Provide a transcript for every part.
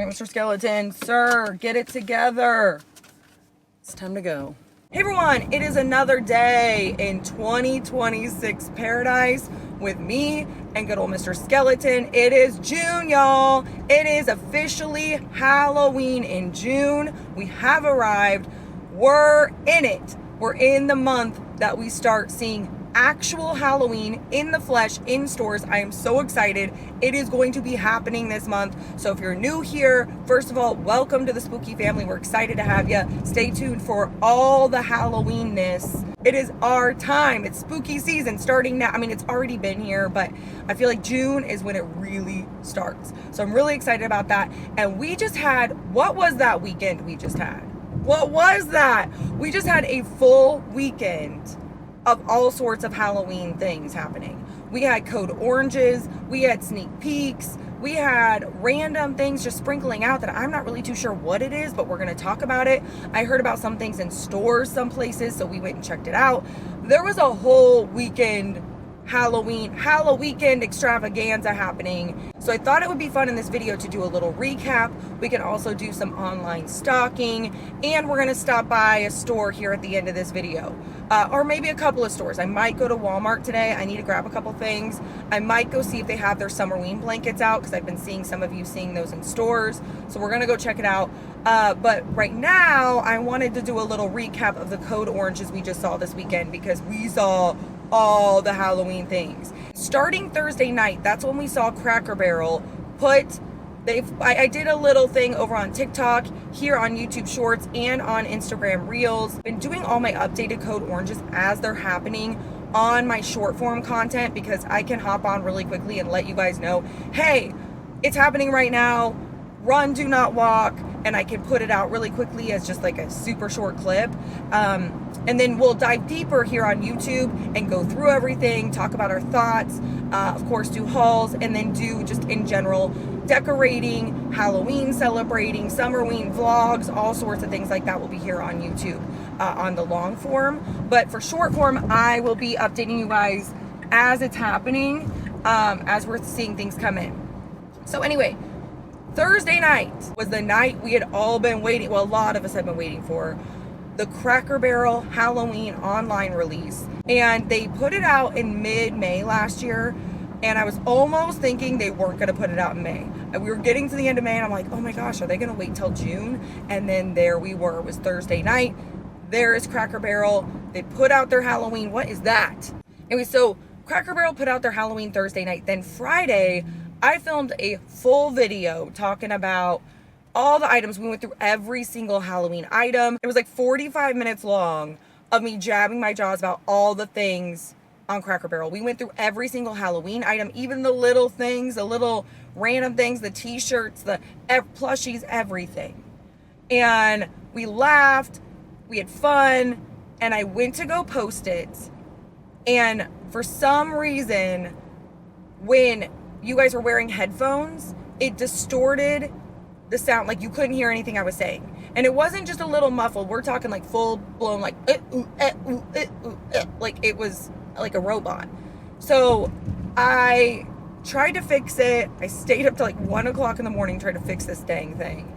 Mr. Skeleton, sir, get it together. It's time to go. Hey everyone, it is another day in 2026 paradise with me and good old Mr. Skeleton. It is June, y'all. It is officially Halloween in June. We have arrived. We're in it. We're in the month that we start seeing actual Halloween in the flesh in stores. I am so excited. It is going to be happening this month. So if you're new here, first of all, welcome to the spooky family. We're excited to have you. Stay tuned for all the Halloweenness. It is our time. It's spooky season starting now. I mean, it's already been here, but I feel like June is when it really starts. So I'm really excited about that. And we just had, what was that weekend we just had? What was that? We just had a full weekend of all sorts of Halloween things happening. We had code oranges, we had sneak peeks, we had random things just sprinkling out that I'm not really too sure what it is, but we're gonna talk about it. I heard about some things in stores, some places, so we went and checked it out. There was a whole weekend Halloween extravaganza happening. So I thought it would be fun in this video to do a little recap. We can also do some online stalking, and we're gonna stop by a store here at the end of this video. Or maybe a couple of stores. I might go to Walmart today. I need to grab a couple things. I might go see if they have their Summerween blankets out, because I've been seeing some of you seeing those in stores. So we're gonna go check it out. But right now, I wanted to do a little recap of the code oranges we just saw this weekend, because we saw all the Halloween things. Starting Thursday night, that's when we saw Cracker Barrel I did a little thing over on TikTok, here on YouTube Shorts, and on Instagram Reels. Been doing all my updated code oranges as they're happening on my short form content, because I can hop on really quickly and let you guys know, hey, it's happening right now, run, do not walk, and I can put it out really quickly as just like a super short clip. And then we'll dive deeper here on YouTube and go through everything, talk about our thoughts, of course do hauls, and then do just in general decorating, Halloween celebrating, Summerween vlogs, all sorts of things like that will be here on YouTube on the long form. But for short form, I will be updating you guys as it's happening, as we're seeing things come in. So anyway, Thursday night was the night we had all been waiting, well, a lot of us have been waiting for, the Cracker Barrel Halloween online release. And they put it out in mid-May last year, and I was almost thinking they weren't gonna put it out in May. And we were getting to the end of May, and I'm like, oh my gosh, are they gonna wait till June? And then there we were. It was Thursday night. There is Cracker Barrel. They put out their Halloween. What is that? Anyway, so Cracker Barrel put out their Halloween Thursday night. Then Friday, I filmed a full video talking about all the items. We went through every single Halloween item. It was like 45 minutes long of me jabbing my jaws about all the things on Cracker Barrel. We went through every single Halloween item, even the little things, the little random things, the t-shirts, the plushies, everything. And we laughed, we had fun, and I went to go post it. And for some reason, when you guys were wearing headphones, it distorted the sound, like you couldn't hear anything I was saying. And it wasn't just a little muffled, we're talking like full blown, like like it was like a robot. So I tried to fix it. I stayed up till like 1 o'clock in the morning trying to fix this dang thing,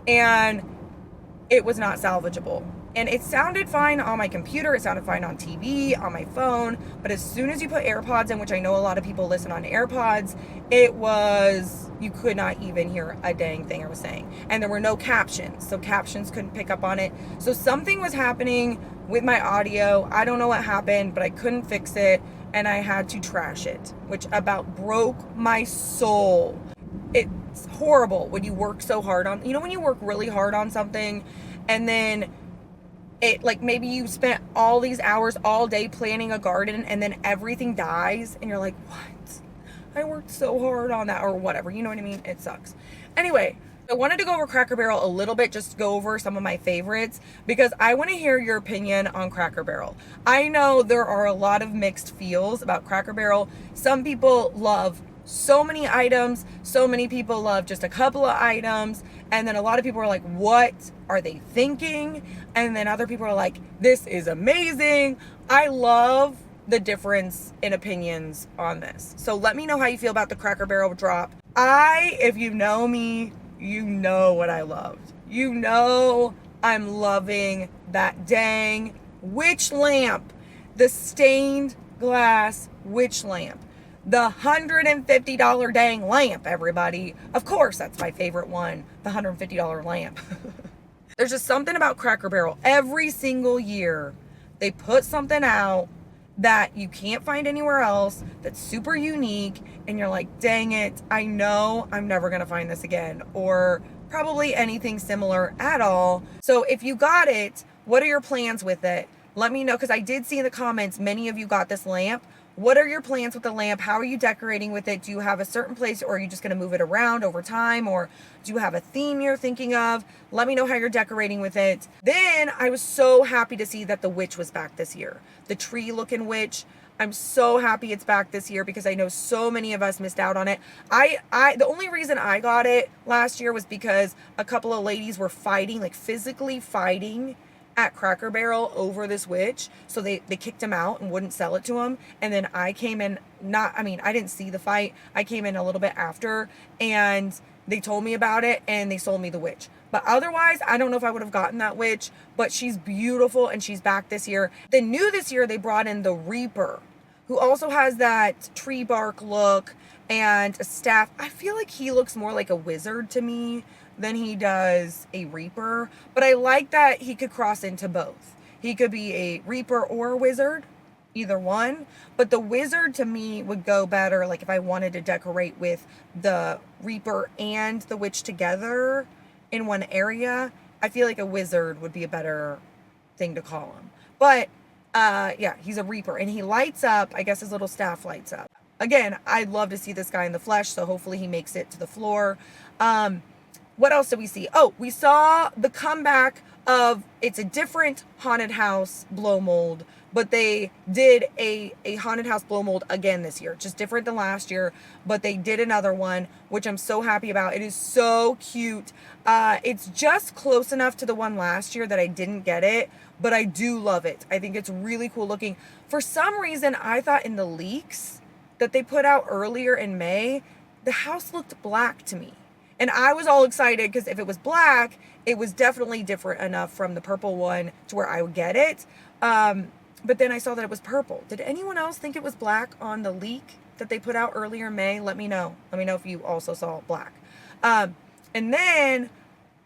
and it was not salvageable. And it sounded fine on my computer, it sounded fine on TV, on my phone, but as soon as you put AirPods in, which I know a lot of people listen on AirPods, you could not even hear a dang thing I was saying. And there were no captions, so captions couldn't pick up on it. So something was happening with my audio. I don't know what happened, but I couldn't fix it, and I had to trash it, which about broke my soul. It's horrible when you work so hard on, when you work really hard on something, and then it, like, maybe you spent all these hours all day planning a garden, and then everything dies and you're like, what? I worked so hard on that, or whatever, you know what I mean? It sucks. Anyway, I wanted to go over Cracker Barrel a little bit, just go over some of my favorites, because I want to hear your opinion on Cracker Barrel. I know there are a lot of mixed feels about Cracker Barrel. Some people love so many items, so many people love just a couple of items, and then a lot of people are like, what are they thinking? And then other people are like, this is amazing. I love the difference in opinions on this. So let me know how you feel about the Cracker Barrel drop. If you know me, you know what I loved. You know I'm loving that dang witch lamp. The stained glass witch lamp. The $150 dang lamp, everybody. Of course, that's my favorite one. The $150 lamp. There's just something about Cracker Barrel. Every single year, they put something out that you can't find anywhere else, that's super unique, and you're like, dang it, I know I'm never gonna find this again, or probably anything similar at all. So if you got it, what are your plans with it? Let me know, because I did see in the comments, many of you got this lamp. What are your plans with the lamp? How are you decorating with it? Do you have a certain place, or are you just going to move it around over time? Or do you have a theme you're thinking of? Let me know how you're decorating with it. Then I was so happy to see that the witch was back this year. The tree looking witch. I'm so happy it's back this year because I know so many of us missed out on it. The only reason I got it last year was because a couple of ladies were fighting, like physically fighting at Cracker Barrel over this witch, so they kicked him out and wouldn't sell it to him. And then I came in, I didn't see the fight. I came in a little bit after, and they told me about it, and they sold me the witch. But otherwise, I don't know if I would have gotten that witch, but she's beautiful, and she's back this year. Then new this year, they brought in the Reaper, who also has that tree bark look and a staff. I feel like he looks more like a wizard to me than he does a Reaper, but I like that he could cross into both. He could be a Reaper or a wizard, either one, but the wizard to me would go better, like if I wanted to decorate with the Reaper and the witch together in one area, I feel like a wizard would be a better thing to call him. But yeah, he's a Reaper, and he lights up. I guess his little staff lights up. Again, I'd love to see this guy in the flesh, so hopefully he makes it to the floor. What else did we see? Oh, we saw the comeback of, it's a different haunted house blow mold, but they did a haunted house blow mold again this year. Just different than last year, but they did another one, which I'm so happy about. It is so cute. It's just close enough to the one last year that I didn't get it, but I do love it. I think it's really cool looking. For some reason, I thought in the leaks that they put out earlier in May, the house looked black to me. And I was all excited because if it was black, it was definitely different enough from the purple one to where I would get it. But then I saw that it was purple. Did anyone else think it was black on the leak that they put out earlier in May? Let me know. Let me know if you also saw black. And then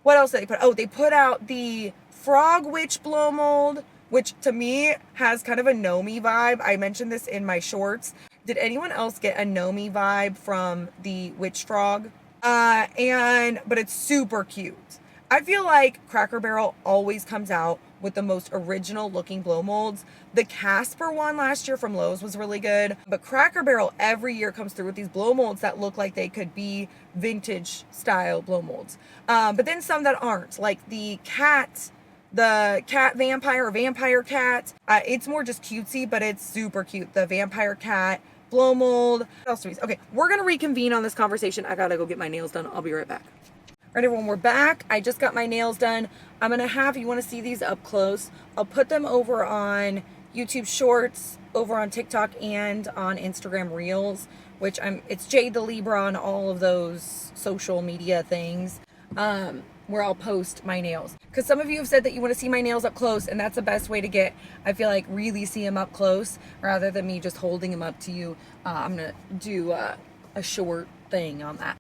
what else did they put? Oh, they put out the Frog Witch blow mold, which to me has kind of a Nomi vibe. I mentioned this in my shorts. Did anyone else get a Nomi vibe from the witch frog? But it's super cute. I feel like Cracker Barrel always comes out with the most original looking blow molds. The Casper one last year from Lowe's was really good, but Cracker Barrel every year comes through with these blow molds that look like they could be vintage style blow molds. But then some that aren't, like the cat vampire or vampire cat. It's more just cutesy, but it's super cute. The vampire cat blow mold. What else do we see? Okay, we're gonna reconvene on this conversation. I gotta go get my nails done. I'll be right back. All right, everyone, we're back. I just got my nails done. I'm gonna have, you wanna see these up close, I'll put them over on YouTube Shorts, over on TikTok, and on Instagram Reels, which it's Jade the Libra on all of those social media things, where I'll post my nails. Because some of you have said that you want to see my nails up close, and that's the best way to get, I feel like, really see them up close, rather than me just holding them up to you. I'm going to do a short thing on that.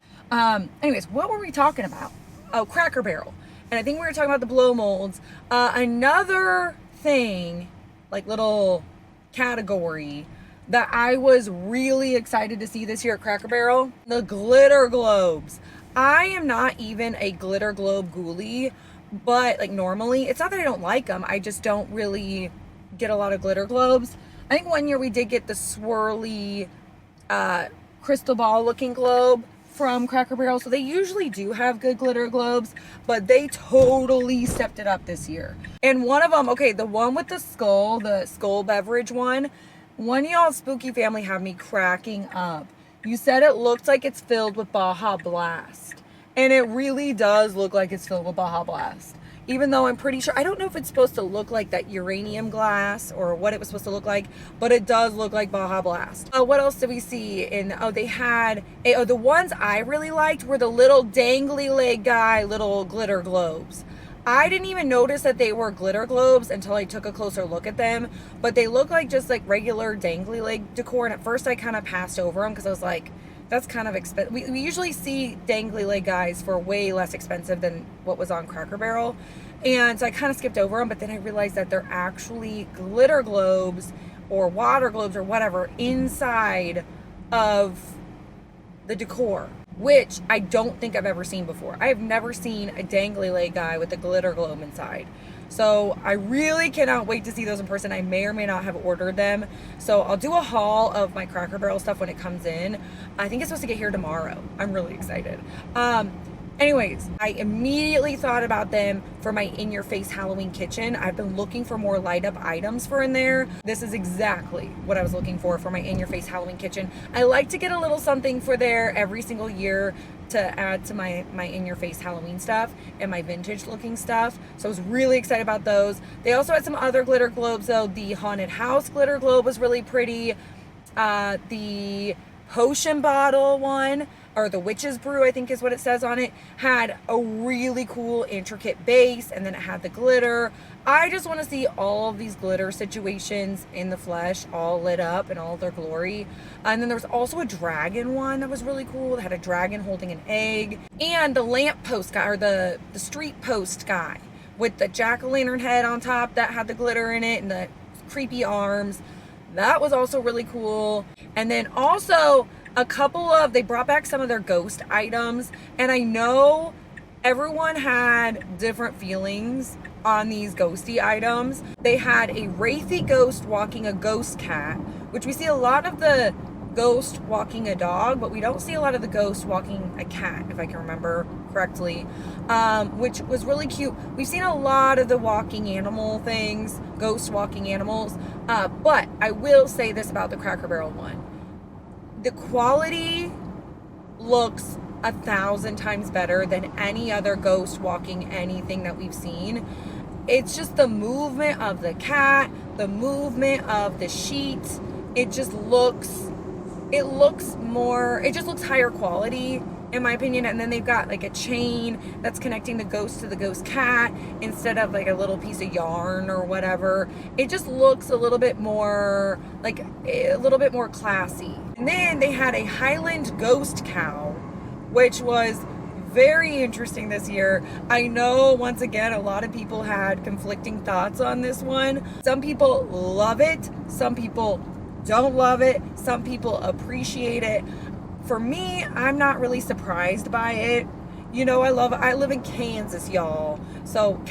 Anyways, what were we talking about? Oh, Cracker Barrel. And I think we were talking about the blow molds. Another thing, like little category, that I was really excited to see this year at Cracker Barrel, the glitter globes. I am not even a glitter globe ghoulie, but like normally, it's not that I don't like them, I just don't really get a lot of glitter globes. I think one year we did get the swirly crystal ball looking globe from Cracker Barrel, so they usually do have good glitter globes, but they totally stepped it up this year. And one of them, okay, the one with the skull beverage one of y'all spooky family had me cracking up. You said it looked like it's filled with Baja Blast. And it really does look like it's filled with Baja Blast. even though I'm pretty sure, I don't know if it's supposed to look like that uranium glass or what it was supposed to look like, but it does look like Baja Blast. What else did we see? They had, the ones I really liked were the little dangly leg guy, little glitter globes. I didn't even notice that they were glitter globes until I took a closer look at them, but they look like just like regular dangly leg decor, and at first I kind of passed over them because I was like, that's kind of expensive. We usually see dangly leg guys for way less expensive than what was on Cracker Barrel, and so I kind of skipped over them, but then I realized that they're actually glitter globes or water globes or whatever inside of the decor, which I don't think I've ever seen before. I have never seen a dangly leg guy with a glitter globe inside. So I really cannot wait to see those in person. I may or may not have ordered them. So I'll do a haul of my Cracker Barrel stuff when it comes in. I think it's supposed to get here tomorrow. I'm really excited. Anyways, I immediately thought about them for my in-your-face Halloween kitchen. I've been looking for more light-up items for in there. This is exactly what I was looking for my in-your-face Halloween kitchen. I like to get a little something for there every single year to add to my in-your-face Halloween stuff and my vintage-looking stuff. So I was really excited about those. They also had some other glitter globes, though. The Haunted House glitter globe was really pretty. The potion bottle one, or the Witch's Brew, I think is what it says on it, had a really cool intricate base, and then it had the glitter. I just want to see all of these glitter situations in the flesh all lit up in all their glory. And then there was also a dragon one that was really cool. It had a dragon holding an egg, and the lamp post guy, or the street post guy with the jack-o'-lantern head on top that had the glitter in it and the creepy arms. That was also really cool. And then also they brought back some of their ghost items, and I know everyone had different feelings on these ghosty items. They had a wraithy ghost walking a ghost cat, which we see a lot of the ghost walking a dog, but we don't see a lot of the ghost walking a cat, if I can remember correctly, which was really cute. We've seen a lot of the walking animal things, ghost walking animals, but I will say this about the Cracker Barrel one. The quality looks 1,000 times better than any other ghost walking anything that we've seen. It's just the movement of the cat, the movement of the sheet. It just looks higher quality, in my opinion. And then they've got like a chain that's connecting the ghost to the ghost cat instead of like a little piece of yarn or whatever. It just looks a little bit more classy. And then they had a Highland ghost cow, which was very interesting this year. I know, once again, a lot of people had conflicting thoughts on this one. Some people love it, some people don't love it, some people appreciate it. For me, I'm not really surprised by it. You know, I live in Kansas, y'all. So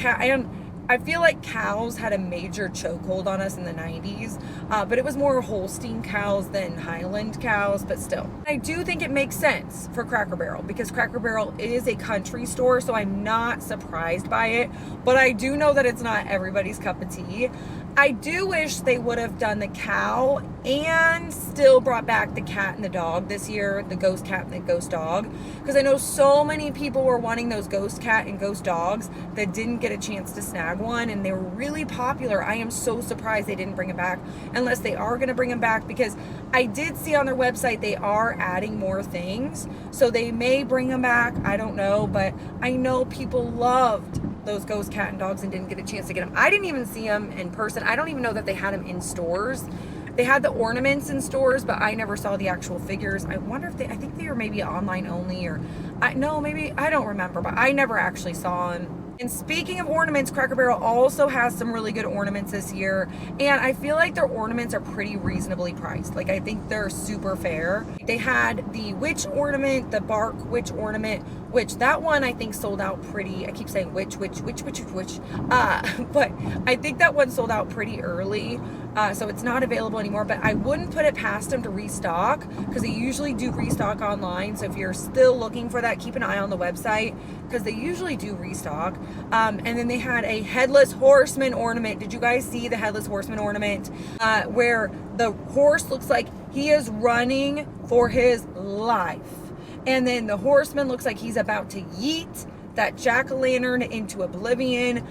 I feel like cows had a major chokehold on us in the 90s, but it was more Holstein cows than Highland cows, but still. I do think it makes sense for Cracker Barrel because Cracker Barrel is a country store, so I'm not surprised by it, but I do know that it's not everybody's cup of tea. I do wish they would have done the cow and still brought back the cat and the dog this year, the ghost cat and the ghost dog, because I know so many people were wanting those ghost cat and ghost dogs that didn't get a chance to snag one, and they were really popular. I am so surprised they didn't bring them back, unless they are going to bring them back, because I did see on their website they are adding more things, so they may bring them back. I don't know, but I know people loved those ghost cat and dogs and didn't get a chance to get them. I didn't even see them in person. I don't even know that they had them in stores. They had the ornaments in stores, but I never saw the actual figures. I wonder if I think they were maybe online only, or I don't remember, but I never actually saw them. And speaking of ornaments, Cracker Barrel also has some really good ornaments this year, and I feel like their ornaments are pretty reasonably priced. Like, I think they're super fair. They had the witch ornament, the bark witch ornament, which that one I think sold out pretty, I keep saying witch, but I think that one sold out pretty early, so it's not available anymore, but I wouldn't put it past them to restock, because they usually do restock online, so if you're still looking for that, keep an eye on the website, because they usually do restock. And then they had a headless horseman ornament. Did you guys see the headless horseman ornament, where the horse looks like he is running for his life, and then the horseman looks like he's about to yeet that jack-o'-lantern into oblivion.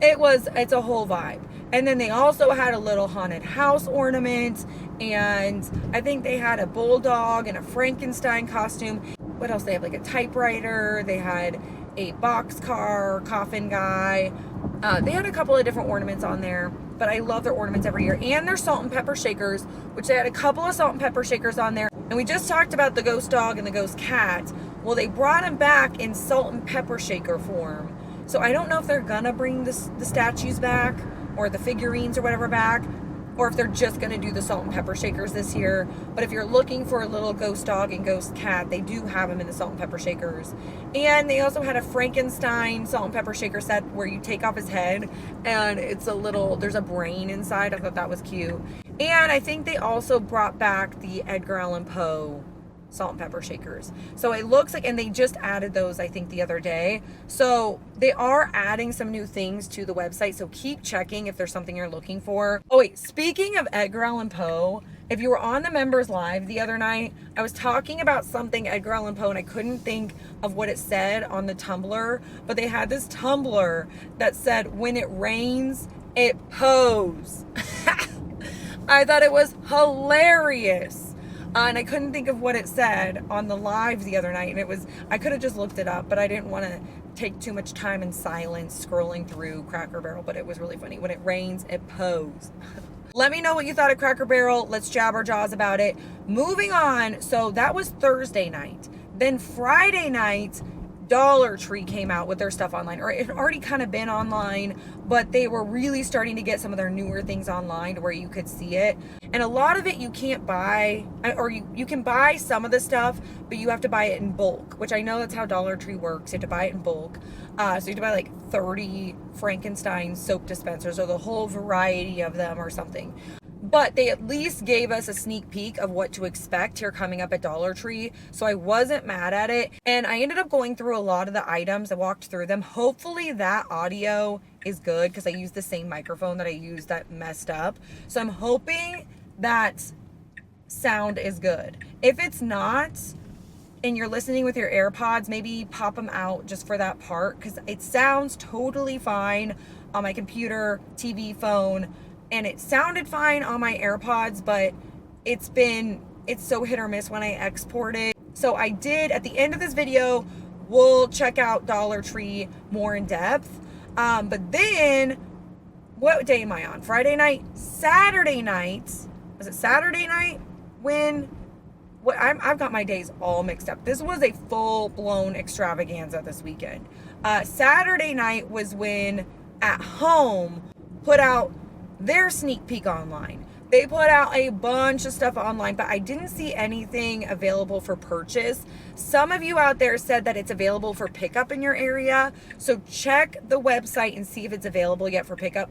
It's a whole vibe. And then they also had a little haunted house ornament, and I think they had a bulldog and a Frankenstein costume. What else? They have like a typewriter. They had a boxcar, coffin guy. They had a couple of different ornaments on there, but I love their ornaments every year. And their salt and pepper shakers, which they had a couple of salt and pepper shakers on there. And we just talked about the ghost dog and the ghost cat. Well, they brought them back in salt and pepper shaker form. So I don't know if they're gonna bring the statues back or the figurines or whatever back, or if they're just gonna do the salt and pepper shakers this year. But if you're looking for a little ghost dog and ghost cat, they do have them in the salt and pepper shakers. And they also had a Frankenstein salt and pepper shaker set where you take off his head and there's a brain inside. I thought that was cute. And I think they also brought back the Edgar Allan Poe salt and pepper shakers. So it looks like, and they just added those, I think, the other day. So they are adding some new things to the website. So keep checking if there's something you're looking for. Oh wait, speaking of Edgar Allan Poe, if you were on the members live the other night, I was talking about something Edgar Allan Poe and I couldn't think of what it said on the Tumblr, but they had this Tumblr that said, when it rains, it poes. I thought it was hilarious. And I couldn't think of what it said on the live the other night. And I could have just looked it up, but I didn't want to take too much time in silence scrolling through Cracker Barrel. But it was really funny. When it rains, it poes. Let me know what you thought of Cracker Barrel. Let's jab our jaws about it. Moving on. So that was Thursday night. Then Friday night, Dollar Tree came out with their stuff online, or it had already kind of been online, but they were really starting to get some of their newer things online to where you could see it. And a lot of it you can't buy, or you can buy some of the stuff, but you have to buy it in bulk, which I know that's how Dollar Tree works. You have to buy it in bulk. So you have to buy like 30 Frankenstein soap dispensers or the whole variety of them or something. But they at least gave us a sneak peek of what to expect here coming up at Dollar Tree. So I wasn't mad at it. And I ended up going through a lot of the items. I walked through them. Hopefully that audio is good because I used the same microphone that I used that messed up. So I'm hoping that sound is good. If it's not, and you're listening with your AirPods, maybe pop them out just for that part because it sounds totally fine on my computer, TV, phone. And it sounded fine on my AirPods, but it's so hit or miss when I export it. So I did, at the end of this video, we'll check out Dollar Tree more in depth. But then, what day am I on? Friday night? Saturday night. Was it Saturday night? I've got my days all mixed up. This was a full-blown extravaganza this weekend. Saturday night was when At Home put out their sneak peek online. They put out a bunch of stuff online, but I didn't see anything available for purchase. Some of you out there said that it's available for pickup in your area. So check the website and see if it's available yet for pickup.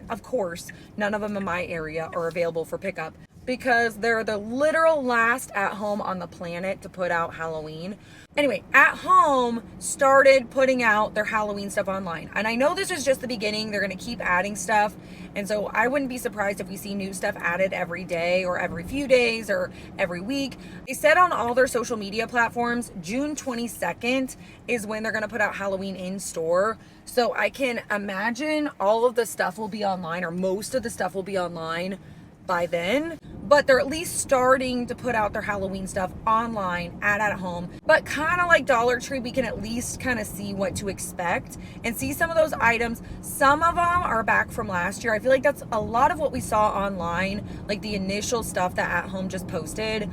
Of course, none of them in my area are available for pickup because they're the literal last At Home on the planet to put out Halloween. Anyway, At Home started putting out their Halloween stuff online. And I know this is just the beginning. They're going to keep adding stuff. And so I wouldn't be surprised if we see new stuff added every day or every few days or every week. They said on all their social media platforms, June 22nd is when they're going to put out Halloween in store. So I can imagine all of the stuff will be online, or most of the stuff will be online by then. But they're at least starting to put out their Halloween stuff online at Home. But kind of like Dollar Tree, we can at least kind of see what to expect and see some of those items. Some of them are back from last year. I feel like that's a lot of what we saw online, like the initial stuff that At Home just posted.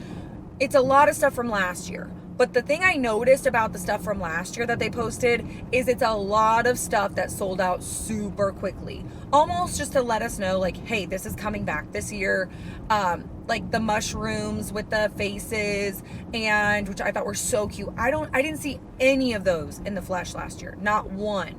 It's a lot of stuff from last year. But the thing I noticed about the stuff from last year that they posted is it's a lot of stuff that sold out super quickly. Almost just to let us know, like, hey, this is coming back this year. Like the mushrooms with the faces, and which I thought were so cute. I didn't see any of those in the flesh last year. Not one.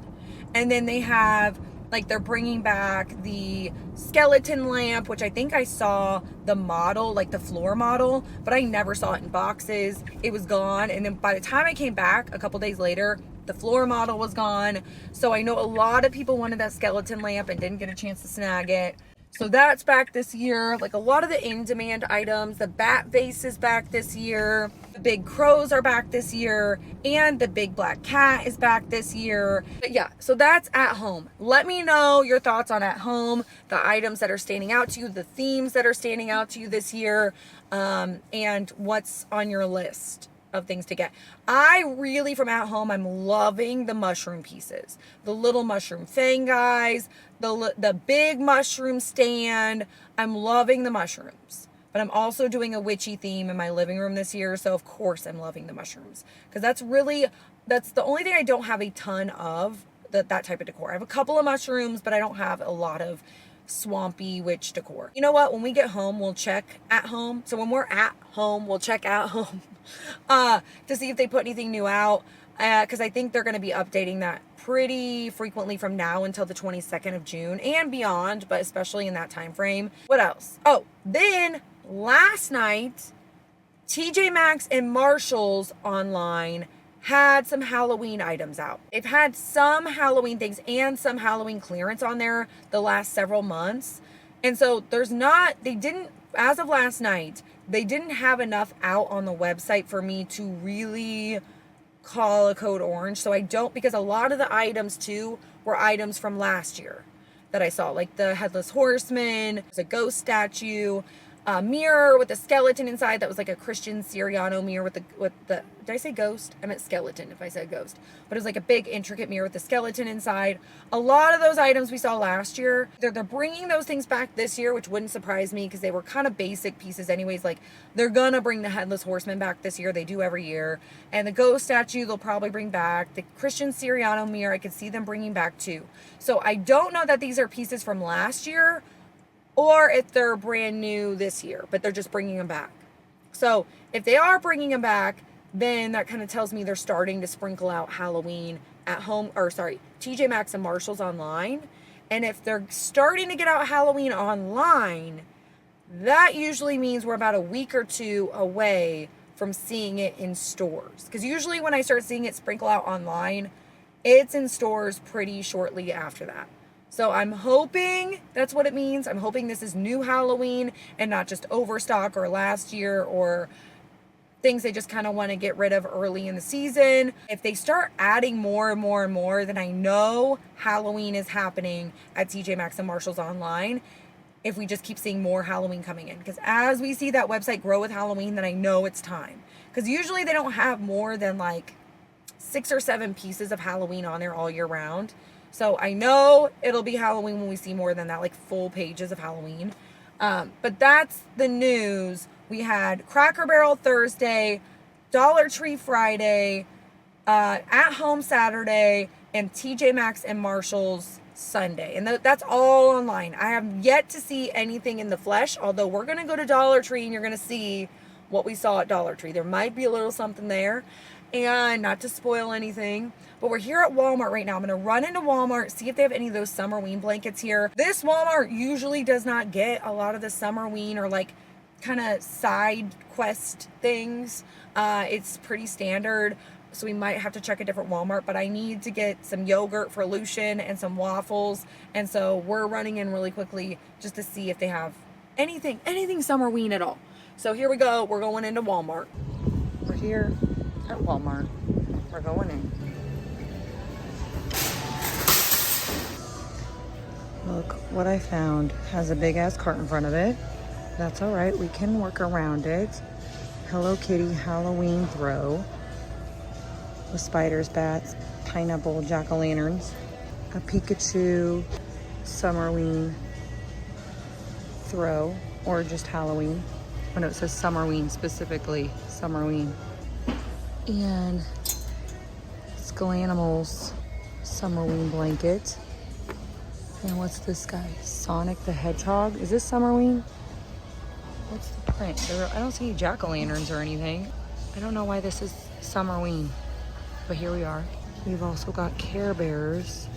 And then they have, like, they're bringing back the skeleton lamp, which I think I saw the model, like the floor model, but I never saw it in boxes. It was gone. And then by the time I came back a couple days later, the floor model was gone. So I know a lot of people wanted that skeleton lamp and didn't get a chance to snag it. So that's back this year. Like a lot of the in-demand items, the bat vase is back this year. The big crows are back this year. And the big black cat is back this year. But yeah, so that's at home. Let me know your thoughts on at home, the items that are standing out to you, the themes that are standing out to you this year, and what's on your list of things to get. I really, from at home, I'm loving the mushroom pieces. The little mushroom fang guys, the big mushroom stand. I'm loving the mushrooms. But I'm also doing a witchy theme in my living room this year, so of course I'm loving the mushrooms. Because that's the only thing I don't have a ton of, that type of decor. I have a couple of mushrooms, but I don't have a lot of swampy witch decor. You know what? When we get home, we'll check at home. So when we're at home, we'll check at home to see if they put anything new out. Because I think they're going to be updating that pretty frequently from now until the 22nd of June and beyond, but especially in that time frame. What else? Oh, then last night, TJ Maxx and Marshalls online had some Halloween items out. They've had some Halloween things and some Halloween clearance on there the last several months. And so as of last night, they didn't have enough out on the website for me to really call a code orange. So I don't, because a lot of the items too were items from last year that I saw, like the Headless Horseman, there's a ghost statue, a mirror with a skeleton inside that was like a Christian Siriano mirror with the did I say ghost? I meant skeleton if I said ghost. But it was like a big intricate mirror with the skeleton inside. A lot of those items we saw last year, they're bringing those things back this year, which wouldn't surprise me because they were kind of basic pieces anyways. Like they're gonna bring the Headless Horseman back this year. They do every year. And the ghost statue they'll probably bring back. The Christian Siriano mirror I could see them bringing back too. So I don't know that these are pieces from last year or if they're brand new this year, but they're just bringing them back. So if they are bringing them back, then that kind of tells me they're starting to sprinkle out Halloween at home, TJ Maxx and Marshalls online. And if they're starting to get out Halloween online, that usually means we're about a week or two away from seeing it in stores. Because usually when I start seeing it sprinkle out online, it's in stores pretty shortly after that. So I'm hoping that's what it means. I'm hoping this is new Halloween and not just overstock or last year or things they just kind of want to get rid of early in the season. If they start adding more and more and more, then I know Halloween is happening at TJ Maxx and Marshalls online. If we just keep seeing more Halloween coming in. Because as we see that website grow with Halloween, then I know it's time. Because usually they don't have more than like 6 or 7 pieces of Halloween on there all year round. So I know it'll be Halloween when we see more than that, like full pages of Halloween. But that's the news. We had Cracker Barrel Thursday, Dollar Tree Friday, At Home Saturday, and TJ Maxx and Marshalls Sunday. And that's all online. I have yet to see anything in the flesh, although we're going to go to Dollar Tree and you're going to see what we saw at Dollar Tree. There might be a little something there. And not to spoil anything, but we're here at Walmart right now. I'm going to run into Walmart, see if they have any of those Summerween blankets here. This Walmart usually does not get a lot of the Summerween or like kind of side quest things. It's pretty standard, so we might have to check a different Walmart, but I need to get some yogurt for Lucian and some waffles, and so we're running in really quickly just to see if they have anything Summerween at all. So here we go. We're going into Walmart. We're here at Walmart. We're going in. Look what I found. Has a big ass cart in front of it. That's all right. We can work around it. Hello Kitty Halloween throw with spiders, bats, pineapple jack-o'-lanterns, a Pikachu Summerween throw, or just Halloween. Oh no, it says Summerween specifically. Summerween. And Skull Animals Summerween blanket. And what's this guy? Sonic the Hedgehog. Is this Summerween? What's the print? I don't see any jack-o'-lanterns or anything. I don't know why this is Summerween, but here we are. We've also got Care Bears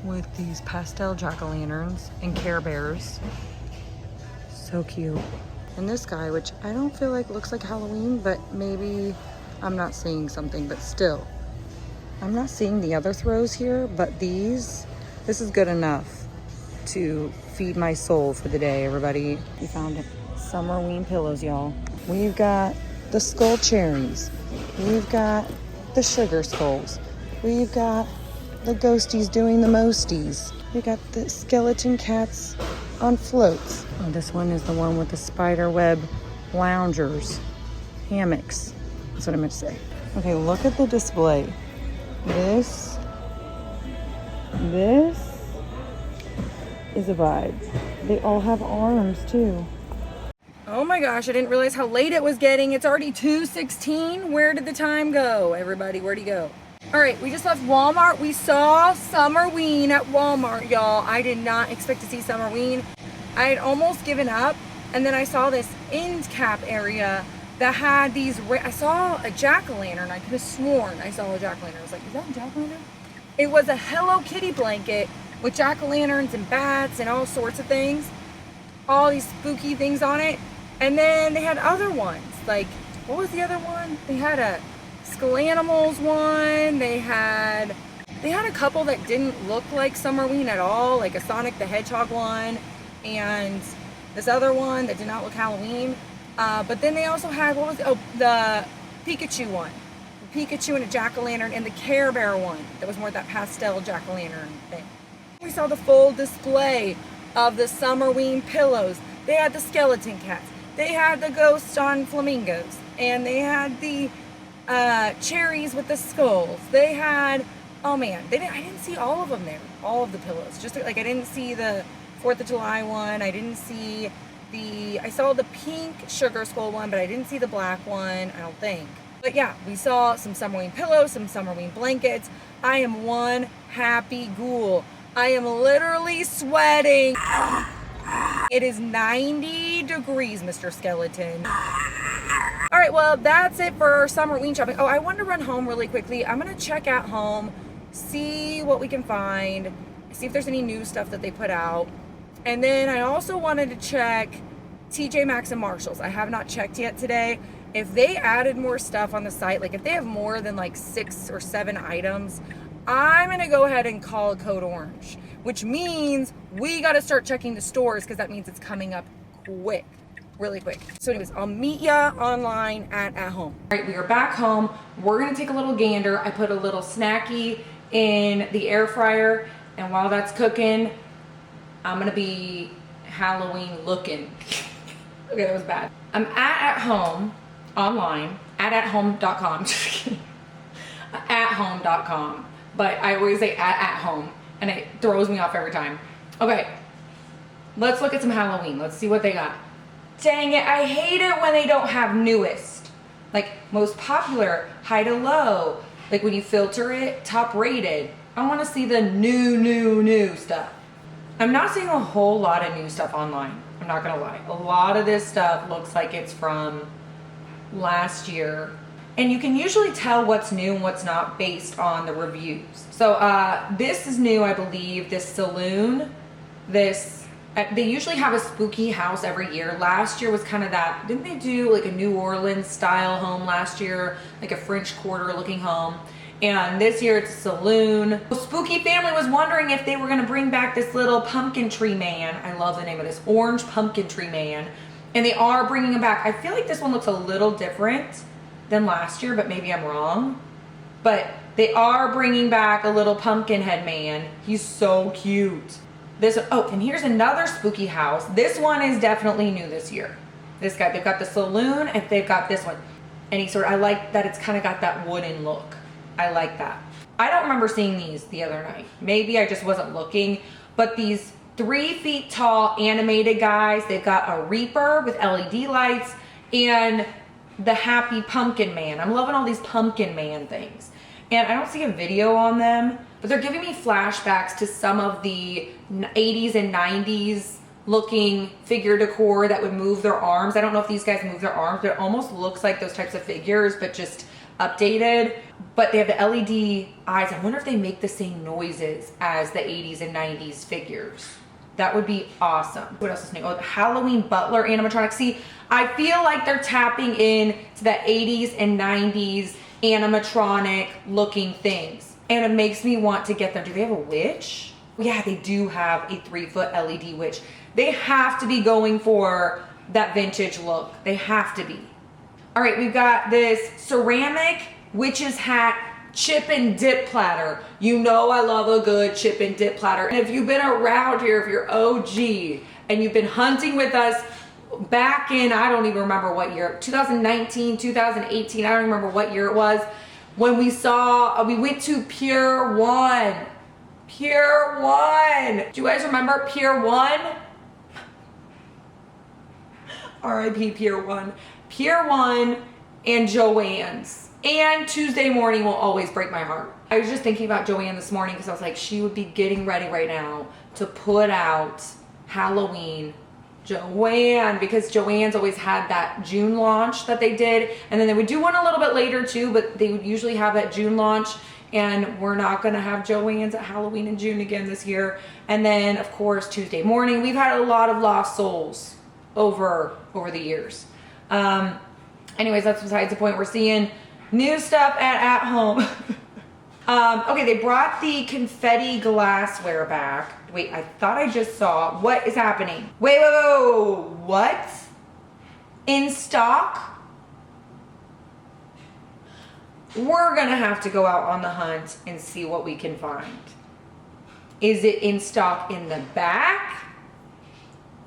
with these pastel jack-o'-lanterns and Care Bears. So cute. And this guy, which I don't feel like looks like Halloween, but maybe I'm not seeing something, but still. I'm not seeing the other throws here, but this is good enough. to feed my soul for the day, everybody. We found Summerween pillows, y'all. We've got the skull cherries. We've got the sugar skulls. We've got the ghosties doing the mosties. We got the skeleton cats on floats. Oh, this one is the one with the spider web loungers, hammocks. That's what I meant to say. Okay, look at the display. This is a vibe. They all have arms too. Oh my gosh, I didn't realize how late it was getting. It's already 2:16. Where did the time go? Everybody, where'd he go? All right, we just left Walmart. We saw Summerween at Walmart, y'all. I did not expect to see Summerween. I had almost given up, and then I saw this end cap area that had these, I saw a jack-o'-lantern. I could have sworn I saw a jack-o'-lantern. I was like, is that a jack-o'-lantern? It was a Hello Kitty blanket with jack-o'-lanterns and bats and all sorts of things. All these spooky things on it. And then they had other ones. Like, what was the other one? They had a Skull Animals one. They had a couple that didn't look like Summerween at all, like a Sonic the Hedgehog one, and this other one that did not look Halloween. But then they also had, what was it? Oh, the Pikachu one. The Pikachu and a jack-o'-lantern, and the Care Bear one that was more that pastel jack-o'-lantern thing. We saw the full display of the Summerween pillows. They had the skeleton cats. They had the ghosts on flamingos, and they had the cherries with the skulls. They had, oh man, I didn't see all of them there, all of the pillows. Just like I didn't see the 4th of July one. I didn't see I saw the pink sugar skull one, but I didn't see the black one, I don't think. But yeah, we saw some Summerween pillows, some Summerween blankets. I am one happy ghoul. I am literally sweating. It is 90 degrees, Mr. Skeleton. All right, well, that's it for Summerween shopping. Oh, I wanted to run home really quickly. I'm going to check out home, see what we can find, see if there's any new stuff that they put out. And then I also wanted to check TJ Maxx and Marshalls. I have not checked yet today. If they added more stuff on the site, like if they have more than like 6 or 7 items, I'm going to go ahead and call code orange, which means we got to start checking the stores because that means it's coming up quick, really quick. So anyways, I'll meet ya online at home. All right, we are back home. We're going to take a little gander. I put a little snacky in the air fryer, and while that's cooking, I'm going to be Halloween looking. Okay, that was bad. I'm at home online, at home.com. At home.com. But I always say at home, and it throws me off every time. Okay, let's look at some Halloween. Let's see what they got. Dang it, I hate it when they don't have newest. Like most popular, high to low. Like when you filter it, top rated. I want to see the new stuff. I'm not seeing a whole lot of new stuff online. I'm not gonna lie. A lot of this stuff looks like it's from last year. And you can usually tell what's new and what's not based on the reviews. So this is new, I believe, this saloon. They usually have a spooky house every year. Last year was kind of that, didn't they do like a New Orleans style home last year? Like a French Quarter looking home. And this year it's a saloon. Spooky Family was wondering if they were gonna bring back this little pumpkin tree man. I love the name of this, Orange Pumpkin Tree Man. And they are bringing him back. I feel like this one looks a little different than last year, but maybe I'm wrong. But they are bringing back a little pumpkin head man. He's so cute. And here's another spooky house. This one is definitely new this year. This guy, they've got the saloon and they've got this one. And I like that it's kind of got that wooden look. I like that. I don't remember seeing these the other night. Maybe I just wasn't looking, but these 3 feet tall animated guys, they've got a Reaper with LED lights and the Happy Pumpkin Man. I'm loving all these Pumpkin Man things. And I don't see a video on them, but they're giving me flashbacks to some of the 80s and 90s looking figure decor that would move their arms. I don't know if these guys move their arms, but it almost looks like those types of figures, but just updated. But they have the LED eyes. I wonder if they make the same noises as the 80s and 90s figures. That would be awesome. What else is new? Oh, the Halloween Butler animatronic. See, I feel like they're tapping in to the 80s and 90s animatronic looking things. And it makes me want to get them. Do they have a witch? Yeah, they do have a 3-foot LED witch. They have to be going for that vintage look. They have to be. All right, we've got this ceramic witch's hat chip and dip platter. You know I love a good chip and dip platter. And if you've been around here, if you're OG and you've been hunting with us back in, I don't even remember what year, 2019, 2018, I don't remember what year it was, when we went to Pier 1. Pier 1. Do you guys remember Pier 1? R.I.P. Pier 1. Pier 1 and Joann's. And Tuesday morning will always break my heart. I was just thinking about Joanne this morning because I was like, she would be getting ready right now to put out Halloween Joanne, because Joann's always had that June launch that they did, and then they would do one a little bit later too, but they would usually have that June launch, and we're not gonna have Joann's at Halloween in June again this year. And then of course Tuesday morning, we've had a lot of lost souls over the years. Anyways, that's besides the point. We're seeing new stuff at home. Okay, they brought the confetti glassware back. Wait, I thought I just saw. What is happening? Wait, what? In stock? We're gonna have to go out on the hunt and see what we can find. Is it in stock in the back?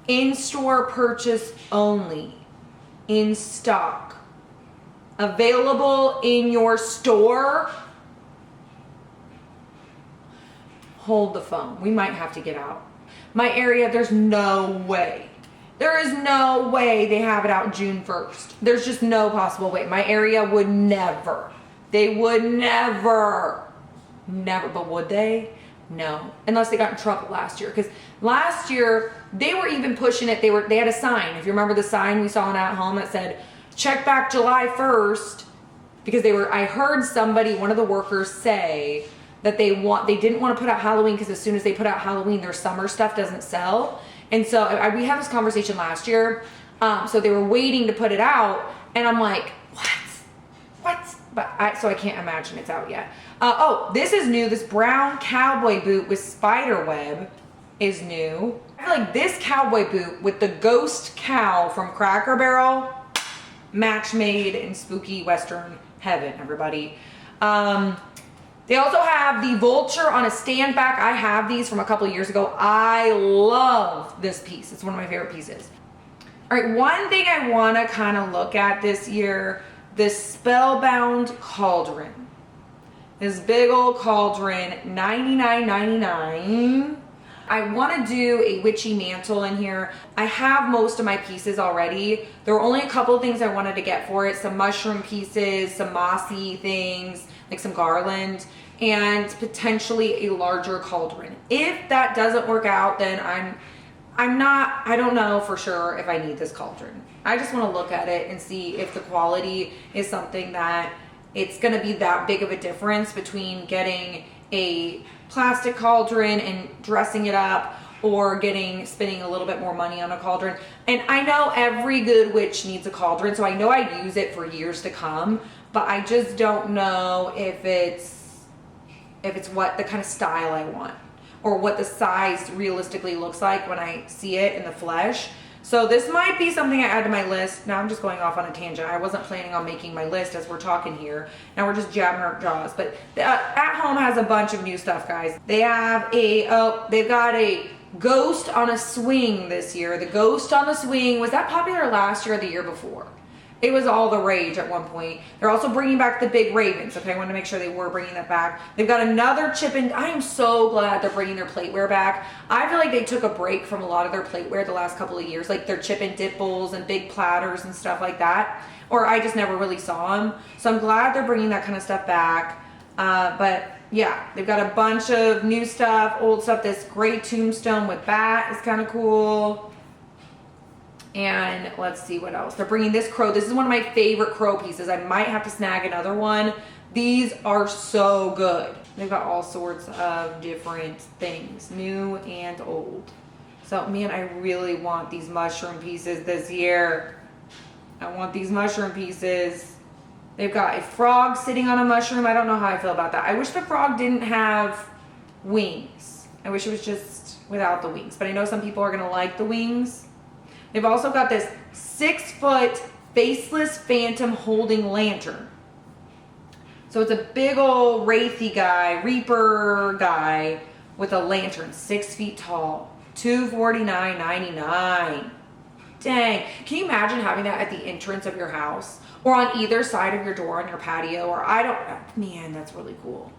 In-store purchase only. In stock. Available in your store? Hold the phone. We might have to get out. My area, there's no way. There is no way they have it out June 1st. There's just no possible way. My area would never. They would never. Never. But would they? No. Unless they got in trouble last year. Because last year, they were even pushing it. They had a sign. If you remember the sign we saw in At Home that said, check back July 1st. Because I heard somebody, one of the workers say that they didn't want to put out Halloween because as soon as they put out Halloween, their summer stuff doesn't sell. And so we had this conversation last year. So they were waiting to put it out, and I'm like, what? But I can't imagine it's out yet. Oh, this is new. This brown cowboy boot with spider web is new. I feel like this cowboy boot with the ghost cow from Cracker Barrel, match made in spooky Western heaven, everybody. They also have the vulture on a stand back. I have these from a couple of years ago. I love this piece. It's one of my favorite pieces. All right, one thing I want to kind of look at this year, this Spellbound cauldron. This big old cauldron, $99.99. I want to do a witchy mantle in here. I have most of my pieces already. There were only a couple of things I wanted to get for it. Some mushroom pieces, some mossy things, like some garland, and potentially a larger cauldron. If that doesn't work out, then I don't know for sure if I need this cauldron. I just want to look at it and see if the quality is something that it's going to be that big of a difference between getting a plastic cauldron and dressing it up or spending a little bit more money on a cauldron. And I know every good witch needs a cauldron, so I know I'd use it for years to come, but I just don't know if it's what the kind of style I want or what the size realistically looks like when I see it in the flesh. So this might be something I add to my list. Now I'm just going off on a tangent. I wasn't planning on making my list as we're talking here. Now we're just jabbing our jaws. But At Home has a bunch of new stuff, guys. They have they've got a ghost on a swing this year. The ghost on the swing, was that popular last year or the year before? It was all the rage at one point. They're also bringing back the big ravens. Okay, I wanted to make sure they were bringing that back. They've got another chip and I am so glad they're bringing their plateware back. I feel like they took a break from a lot of their plateware the last couple of years, like their chip and dip bowls and big platters and stuff like that. Or I just never really saw them. So I'm glad they're bringing that kind of stuff back. But yeah, they've got a bunch of new stuff, old stuff. This great tombstone with bat is kind of cool. And let's see what else. They're bringing this crow. This is one of my favorite crow pieces. I might have to snag another one. These are so good. They've got all sorts of different things, new and old. So man, I really want these mushroom pieces this year. I want these mushroom pieces. They've got a frog sitting on a mushroom. I don't know how I feel about that. I wish the frog didn't have wings. I wish it was just without the wings, but I know some people are gonna like the wings. They've also got this 6-foot faceless phantom holding lantern. So it's a big old wraithy guy, reaper guy with a lantern, 6 feet tall, $249.99. Dang, can you imagine having that at the entrance of your house or on either side of your door on your patio? Or man, that's really cool.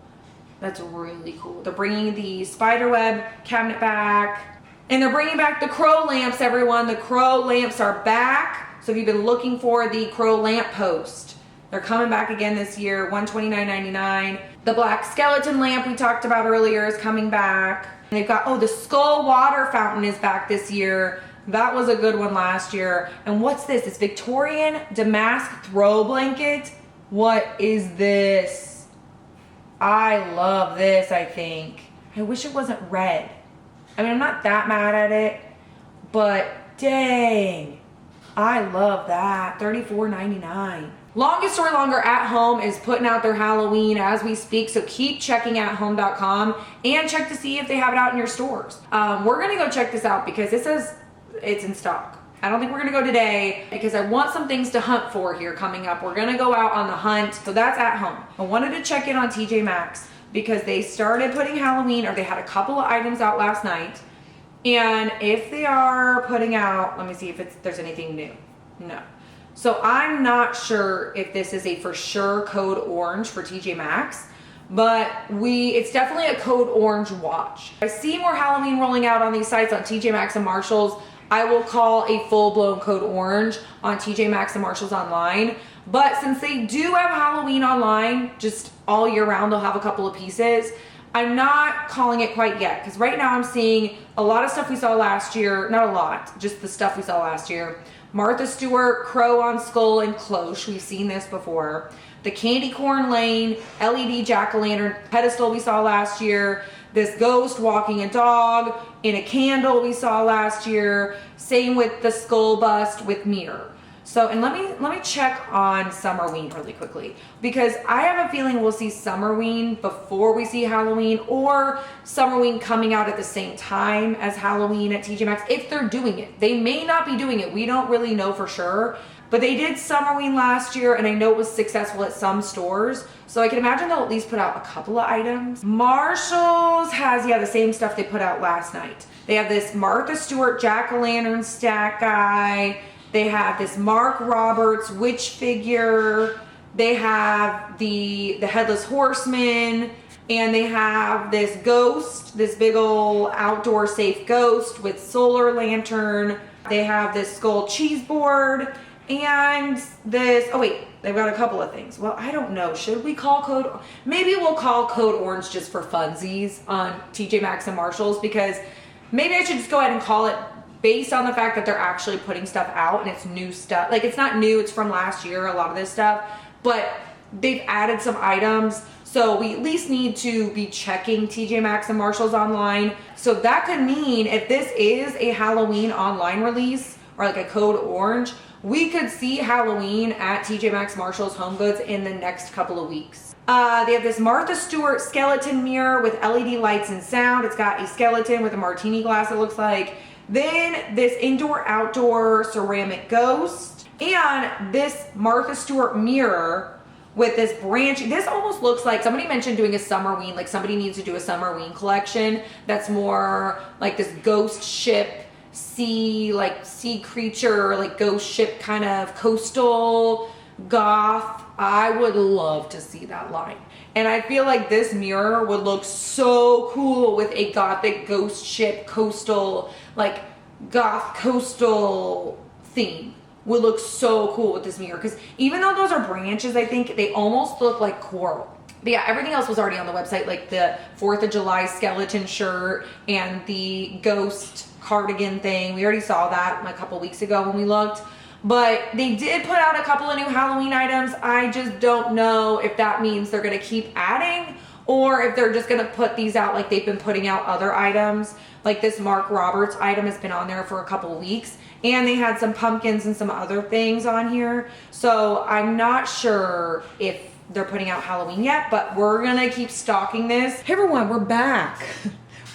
That's really cool. They're bringing the spiderweb cabinet back, and they're bringing back the crow lamps, everyone. The crow lamps are back. So if you've been looking for the crow lamp post, they're coming back again this year, $129.99. The black skeleton lamp we talked about earlier is coming back. And they've got, the skull water fountain is back this year. That was a good one last year. And what's this? It's Victorian damask throw blanket. What is this? I love this, I think. I wish it wasn't red. I mean, I'm not that mad at it, but dang, I love that. $34.99. Longest Story Longer at Home is putting out their Halloween as we speak, so keep checking athome.com and check to see if they have it out in your stores. We're gonna go check this out because it says it's in stock. I don't think we're gonna go today because I want some things to hunt for here coming up. We're gonna go out on the hunt, so that's at home. I wanted to check in on TJ Maxx because they started putting Halloween, or they had a couple of items out last night. And if they are putting out, let me see if there's anything new. No. So I'm not sure if this is a for sure code orange for TJ Maxx, but it's definitely a code orange watch. I see more Halloween rolling out on these sites on TJ Maxx and Marshalls. I will call a full-blown code orange on TJ Maxx and Marshalls online. But since they do have Halloween online, just all year round, they'll have a couple of pieces. I'm not calling it quite yet, because right now I'm seeing a lot of stuff we saw last year. Not a lot, just the stuff we saw last year. Martha Stewart, Crow on Skull, and Cloche. We've seen this before. The Candy Corn Lane, LED jack-o'-lantern pedestal we saw last year. This ghost walking a dog in a candle we saw last year. Same with the skull bust with mirror. So, and let me check on Summerween really quickly, because I have a feeling we'll see Summerween before we see Halloween, or Summerween coming out at the same time as Halloween at TJ Maxx, if they're doing it. They may not be doing it. We don't really know for sure, but they did Summerween last year, and I know it was successful at some stores. So I can imagine they'll at least put out a couple of items. Marshalls has, the same stuff they put out last night. They have this Martha Stewart jack-o'-lantern stack guy. They have this Mark Roberts witch figure. They have the Headless Horseman. And they have this ghost, this big old outdoor safe ghost with solar lantern. They have this skull cheese board. And this, they've got a couple of things. Well, I don't know. Should we call code? Maybe we'll call code orange just for funsies on TJ Maxx and Marshalls, because maybe I should just go ahead and call it based on the fact that they're actually putting stuff out and it's new stuff. Like, it's not new, it's from last year, a lot of this stuff, but they've added some items. So we at least need to be checking TJ Maxx and Marshalls online. So that could mean if this is a Halloween online release, or like a code orange, we could see Halloween at TJ Maxx, Marshalls, Home Goods in the next couple of weeks. They have this Martha Stewart skeleton mirror with LED lights and sound. It's got a skeleton with a martini glass, it looks like. Then this indoor-outdoor ceramic ghost, and this Martha Stewart mirror with this branch. This almost looks like somebody mentioned doing a Summerween, like somebody needs to do a Summerween collection that's more like this ghost ship, sea creature, like ghost ship kind of coastal goth. I would love to see that line. And I feel like this mirror would look so cool with a gothic ghost ship coastal, like goth coastal theme. Would look so cool with this mirror, because even though those are branches, I think they almost look like coral. But yeah, everything else was already on the website, like the 4th of July skeleton shirt and the ghost cardigan thing. We already saw that a couple weeks ago when we looked. But they did put out a couple of new Halloween items. I just don't know if that means they're going to keep adding, or if they're just going to put these out like they've been putting out other items. Like this Mark Roberts item has been on there for a couple of weeks, and they had some pumpkins and some other things on here. So I'm not sure if they're putting out Halloween yet, but we're going to keep stocking this. Hey everyone, we're back.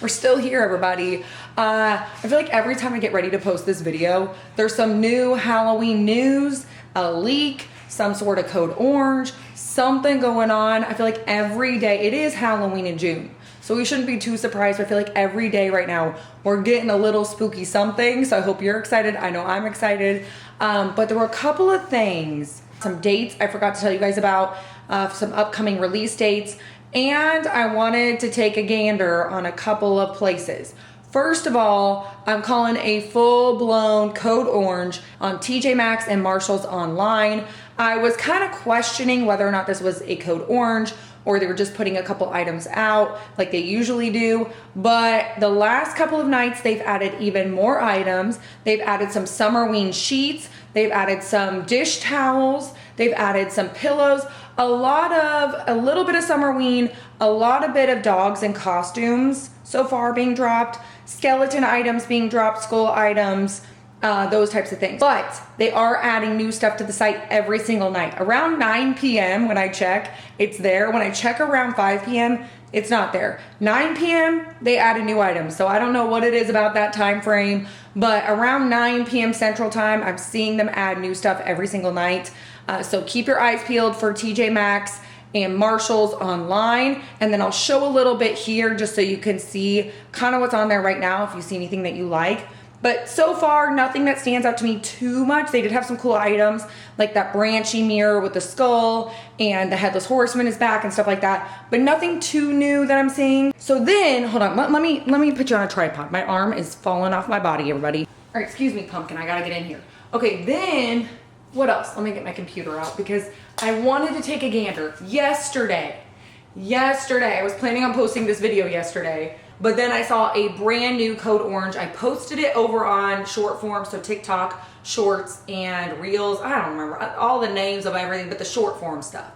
We're still here, everybody. I feel like every time I get ready to post this video, there's some new Halloween news, a leak, some sort of code orange, something going on. I feel like every day, it is Halloween in June, so we shouldn't be too surprised. I feel like every day right now, we're getting a little spooky something. So I hope you're excited. I know I'm excited. But there were a couple of things, some dates I forgot to tell you guys about, some upcoming release dates, and I wanted to take a gander on a couple of places. First of all, I'm calling a full-blown code orange on TJ Maxx and Marshalls online. I was kind of questioning whether or not this was a code orange or they were just putting a couple items out like they usually do. But the last couple of nights, they've added even more items. They've added some Summerween sheets. They've added some dish towels. They've added some pillows. A little bit of Summerween, a lot of bit of dogs and costumes so far being dropped, skeleton items being dropped, skull items, those types of things. But they are adding new stuff to the site every single night. Around 9 p.m. when I check, it's there. When I check around 5 p.m., it's not there. 9 p.m., they added new items. So I don't know what it is about that time frame, but around 9 p.m. Central Time, I'm seeing them add new stuff every single night. So keep your eyes peeled for TJ Maxx and Marshalls online. And then I'll show a little bit here just so you can see kind of what's on there right now if you see anything that you like. But so far, nothing that stands out to me too much. They did have some cool items like that branchy mirror with the skull, and the headless horseman is back and stuff like that, but nothing too new that I'm seeing. So then, hold on, let me put you on a tripod. My arm is falling off my body, everybody. All right, excuse me, pumpkin, I gotta get in here. Okay, then, what else? Let me get my computer out because I wanted to take a gander. Yesterday, I was planning on posting this video yesterday, but then I saw a brand new code orange. I posted it over on short form, so TikTok, shorts, and reels. I don't remember all the names of everything, but the short form stuff.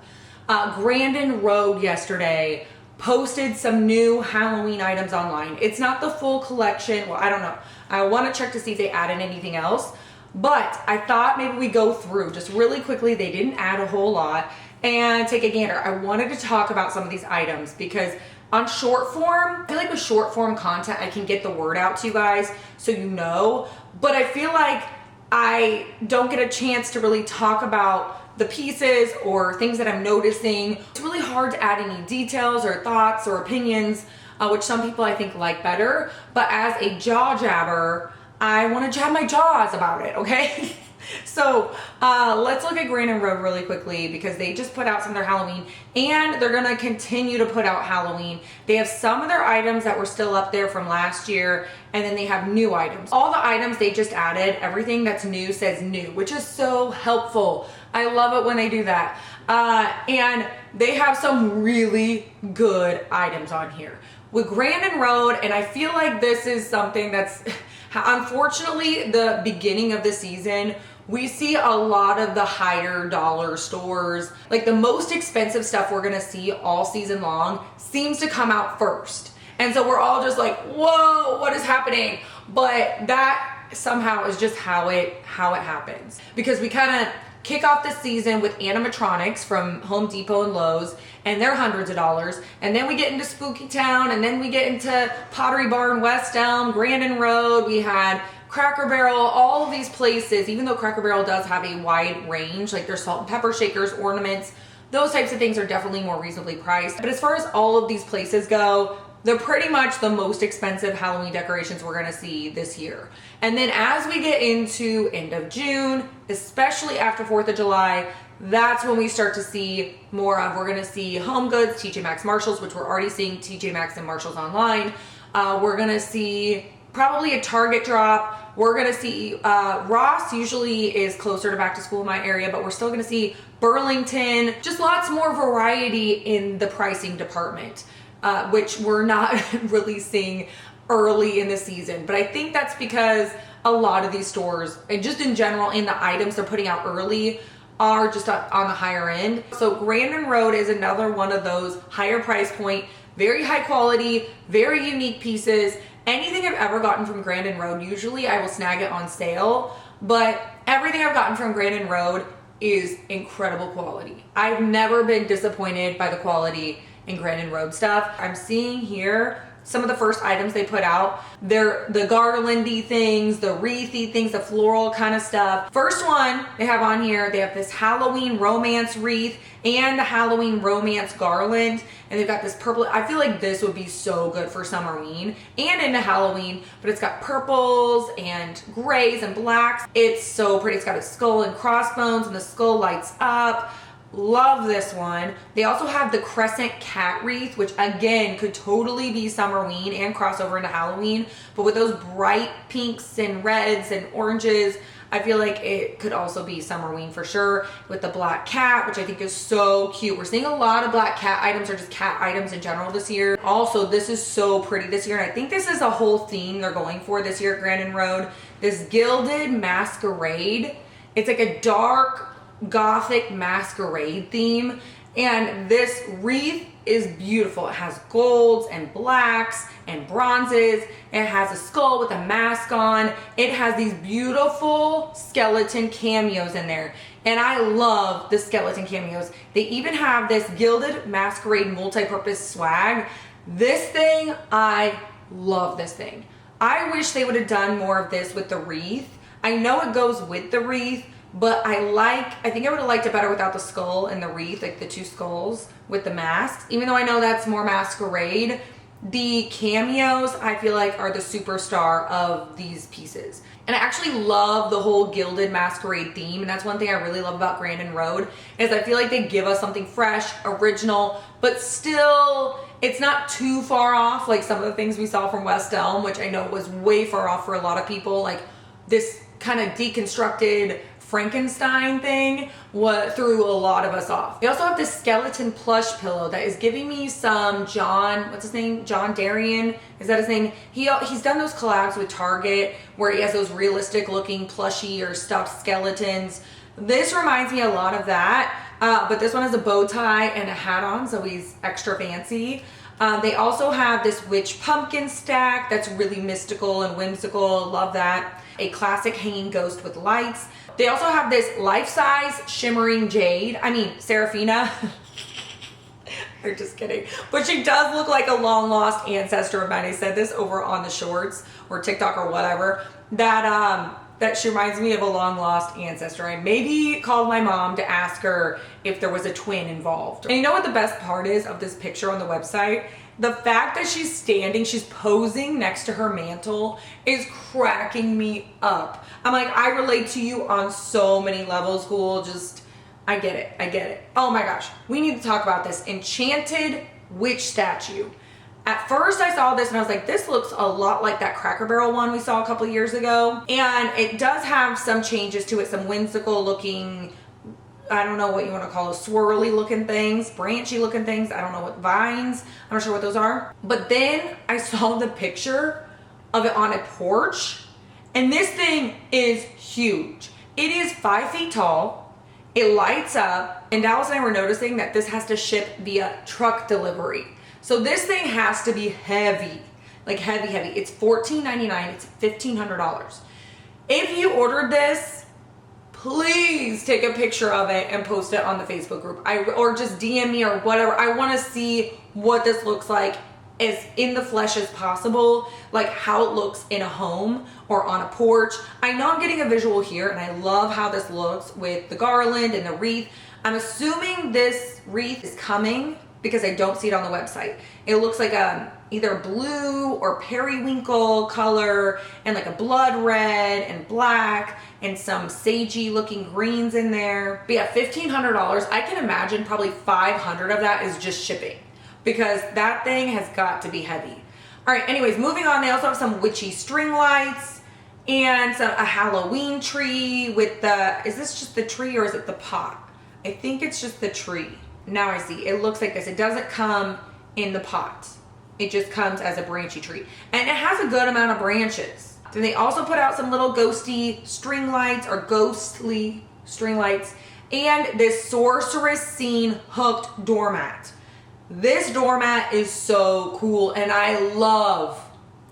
Grandin Road yesterday posted some new Halloween items online. It's not the full collection. Well, I don't know. I want to check to see if they added anything else, but I thought maybe we go through just really quickly. They didn't add a whole lot, and take a gander. I wanted to talk about some of these items because on short form, I feel like with short form content, I can get the word out to you guys so you know, but I feel like I don't get a chance to really talk about the pieces or things that I'm noticing. It's really hard to add any details or thoughts or opinions, which some people I think like better, but as a jaw jabber, I want to jab my jaws about it, okay? So let's look at Grandin Road really quickly because they just put out some of their Halloween and they're going to continue to put out Halloween. They have some of their items that were still up there from last year, and then they have new items. All the items they just added, everything that's new says new, which is so helpful. I love it when they do that. And they have some really good items on here. With Grandin Road, and I feel like this is something that's unfortunately the beginning of the season, we see a lot of the higher dollar stores, like the most expensive stuff we're gonna see all season long seems to come out first. And so we're all just like, whoa, what is happening? But that somehow is just how it happens. Because we kind of kick off the season with animatronics from Home Depot and Lowe's, and they're hundreds of dollars. And then we get into Spooky Town, and then we get into Pottery Barn, West Elm, Grandin Road. We had Cracker Barrel, all of these places, even though Cracker Barrel does have a wide range, like their salt and pepper shakers, ornaments, those types of things are definitely more reasonably priced. But as far as all of these places go, they're pretty much the most expensive Halloween decorations we're gonna see this year. And then as we get into end of June, especially after 4th of July, that's when we start to see more of, we're gonna see Home Goods, TJ Maxx, Marshalls, which we're already seeing TJ Maxx and Marshalls online. We're gonna see probably a Target drop. We're gonna see, Ross usually is closer to back to school in my area, but we're still gonna see Burlington, just lots more variety in the pricing department, which we're not really seeing early in the season. But I think that's because a lot of these stores, and just in general, in the items they're putting out early, are just on the higher end. So Grandin Road is another one of those higher price point, very high quality, very unique pieces. Anything I've ever gotten from Grandin Road, usually I will snag it on sale, but everything I've gotten from Grandin Road is incredible quality. I've never been disappointed by the quality in Grandin Road stuff. I'm seeing here some of the first items they put out. They're the garlandy things, the wreathy things, the floral kind of stuff. First one they have on here, they have this Halloween romance wreath and the Halloween romance garland. And they've got this purple. I feel like this would be so good for Summerween and into Halloween, but it's got purples and grays and blacks. It's so pretty. It's got a skull and crossbones and the skull lights up. Love this one. They also have the crescent cat wreath, which again could totally be Summerween and crossover into Halloween, but with those bright pinks and reds and oranges, I feel like it could also be Summerween for sure, with the black cat, which I think is so cute. We're seeing a lot of black cat items or just cat items in general this year. Also, this is so pretty this year, and I think this is a whole theme they're going for this year at Grandin Road. This gilded masquerade. It's like a dark gothic masquerade theme, and this wreath is beautiful. It has golds and blacks and bronzes. It has a skull with a mask on. It has these beautiful skeleton cameos in there, and I love the skeleton cameos. They even have this gilded masquerade multi-purpose swag. This thing, I love this thing. I wish they would have done more of this with the wreath. I know it goes with the wreath, but I think I would have liked it better without the skull and the wreath, like the two skulls with the masks. Even though I know that's more masquerade, the cameos I feel like are the superstar of these pieces. And I actually love the whole gilded masquerade theme, and that's one thing I really love about Grandin Road, is I feel like they give us something fresh, original, but still it's not too far off like some of the things we saw from West Elm, which I know was way far off for a lot of people. Like this kind of deconstructed Frankenstein thing threw a lot of us off. We also have this skeleton plush pillow that is giving me some what's his name? John Darien, is that his name? He's done those collabs with Target where he has those realistic looking plushy or stuffed skeletons. This reminds me a lot of that, but this one has a bow tie and a hat on, so he's extra fancy. They also have this witch pumpkin stack that's really mystical and whimsical. Love that. A classic hanging ghost with lights. They also have this life-size shimmering jade. I mean, Serafina. They're just kidding. But she does look like a long-lost ancestor of mine. I said this over on the shorts or TikTok or whatever. That she reminds me of a long-lost ancestor. I maybe called my mom to ask her if there was a twin involved. And you know what the best part is of this picture on the website? The fact that she's posing next to her mantle is cracking me up. I'm like, I relate to you on so many levels, Ghoul. I get it. Oh my gosh. We need to talk about this enchanted witch statue. At first I saw this and I was like, this looks a lot like that Cracker Barrel one we saw a couple years ago. And it does have some changes to it, some whimsical looking, I don't know what you want to call those, swirly looking things, branchy looking things. I don't know what vines. I'm not sure what those are. But then I saw the picture of it on a porch, and this thing is huge. It is 5 feet tall. It lights up, and Dallas and I were noticing that this has to ship via truck delivery. So this thing has to be heavy, like heavy. It's $14.99. It's $1,500. If you ordered this, please take a picture of it and post it on the Facebook group. Or just DM me or whatever. I want to see what this looks like as in the flesh as possible, like how it looks in a home or on a porch. I know I'm getting a visual here, and I love how this looks with the garland and the wreath. I'm assuming this wreath is coming because I don't see it on the website. It looks like either blue or periwinkle color and like a blood red and black and some sagey looking greens in there. But yeah, $1,500. I can imagine probably 500 of that is just shipping, because that thing has got to be heavy. All right, anyways, moving on. They also have some witchy string lights and a Halloween tree with is this just the tree or is it the pot? I think it's just the tree. Now I see. It looks like this. It doesn't come in the pot. It just comes as a branchy tree. And it has a good amount of branches. Then they also put out some little ghosty string lights or ghostly string lights and this sorceress scene hooked doormat. This doormat is so cool, and I love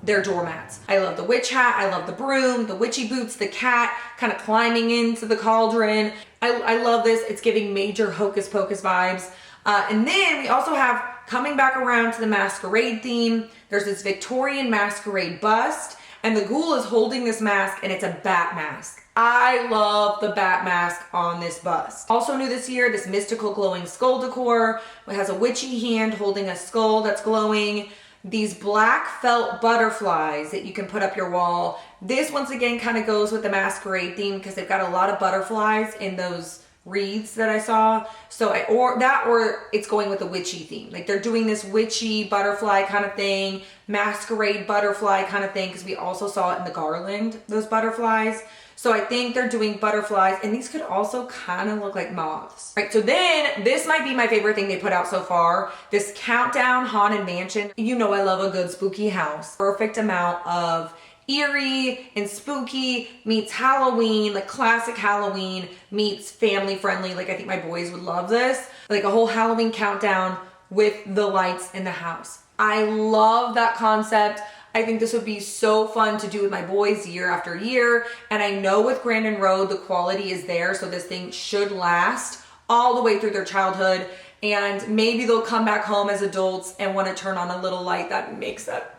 their doormats. I love the witch hat, I love the broom, the witchy boots, the cat kind of climbing into the cauldron. I love this. It's giving major Hocus Pocus vibes. And then we also have, coming back around to the masquerade theme, There's this Victorian masquerade bust, and the ghoul is holding this mask, and it's a bat mask. I love the bat mask on this bust. Also new this year, this mystical glowing skull decor. It has a witchy hand holding a skull that's glowing. These black felt butterflies that you can put up your wall. This once again kind of goes with the masquerade theme because they've got a lot of butterflies in those wreaths that I saw. So or it's going with the witchy theme. Like they're doing this witchy butterfly kind of thing, masquerade butterfly kind of thing, because we also saw it in the garland, those butterflies. So I think they're doing butterflies, and these could also kind of look like moths. Right, so then this might be my favorite thing they put out so far. This Countdown Haunted Mansion. You know I love a good spooky house. Perfect amount of eerie and spooky meets Halloween, like classic Halloween meets family friendly. Like I think my boys would love this. Like a whole Halloween countdown with the lights in the house. I love that concept. I think this would be so fun to do with my boys year after year. And I know with Grandin Road, the quality is there. So this thing should last all the way through their childhood. And maybe they'll come back home as adults and want to turn on a little light that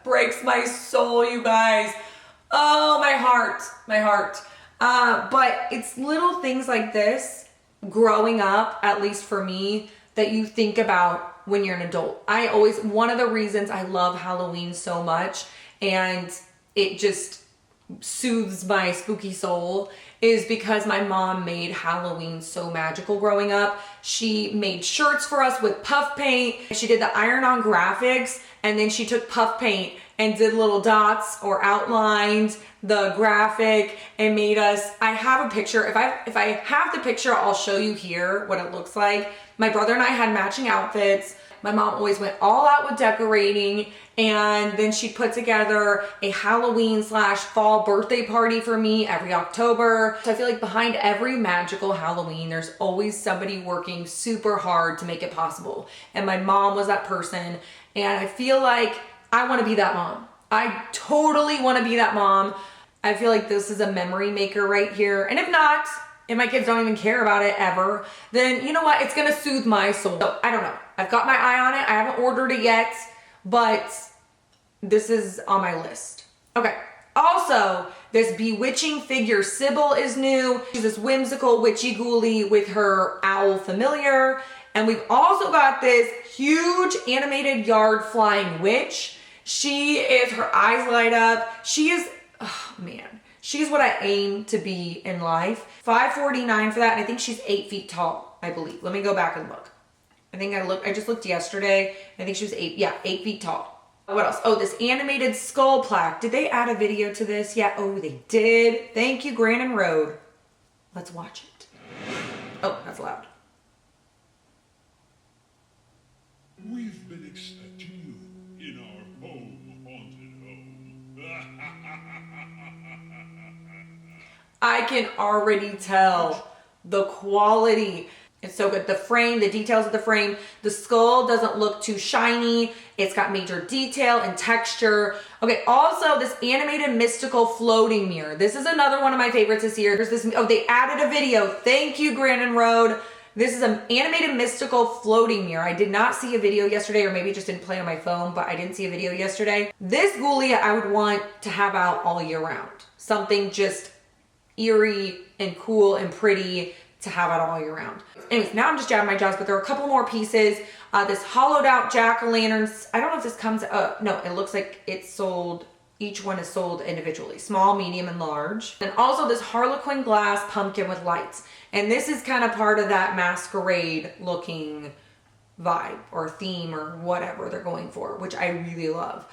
breaks my soul, you guys. Oh, my heart. But it's little things like this growing up, at least for me, that you think about when you're an adult. One of the reasons I love Halloween so much, and it just soothes my spooky soul, is because my mom made Halloween so magical growing up. She made shirts for us with puff paint. She did the iron-on graphics, and then she took puff paint and did little dots or outlined the graphic and made us. I have a picture. If I have the picture, I'll show you here what it looks like. My brother and I had matching outfits. My mom always went all out with decorating, and then she put together a Halloween/fall birthday party for me every October. So I feel like behind every magical Halloween, there's always somebody working super hard to make it possible. And my mom was that person, and I feel like I want to be that mom. I totally want to be that mom. I feel like this is a memory maker right here. And if not, if my kids don't even care about it ever, then you know what? It's going to soothe my soul. So I don't know. I've got my eye on it. I haven't ordered it yet, but this is on my list. Okay. Also, this bewitching figure Sybil is new. She's this whimsical witchy ghoulie with her owl familiar. And we've also got this huge animated yard flying witch. Her eyes light up. She's what I aim to be in life. $5.49 for that, and I think she's 8 feet tall, I believe. Let me go back and look. I just looked yesterday. I think she was 8 feet tall. What else? Oh, this animated skull plaque. Did they add a video to this? Yeah, oh, they did. Thank you, Grandin Road. Let's watch it. Oh, that's loud. We've been expecting you in our haunted home. I can already tell the quality. It's so good. The frame, the details of the frame, the skull doesn't look too shiny. It's got major detail and texture. Okay, also this animated mystical floating mirror. This is another one of my favorites this year. They added a video. Thank you, Grandin Road. This is an animated mystical floating mirror. I did not see a video yesterday, or maybe it just didn't play on my phone, but I didn't see a video yesterday. This ghoulie I would want to have out all year round. Something just eerie and cool and pretty to have out all year round. Anyways, now I'm just jabbing my jaws, but there are a couple more pieces. This hollowed out jack-o'-lanterns. I don't know if this comes, no, it looks like it's sold, each one is sold individually, small, medium, and large. And also this Harlequin glass pumpkin with lights. And this is kind of part of that masquerade looking vibe or theme or whatever they're going for, which I really love.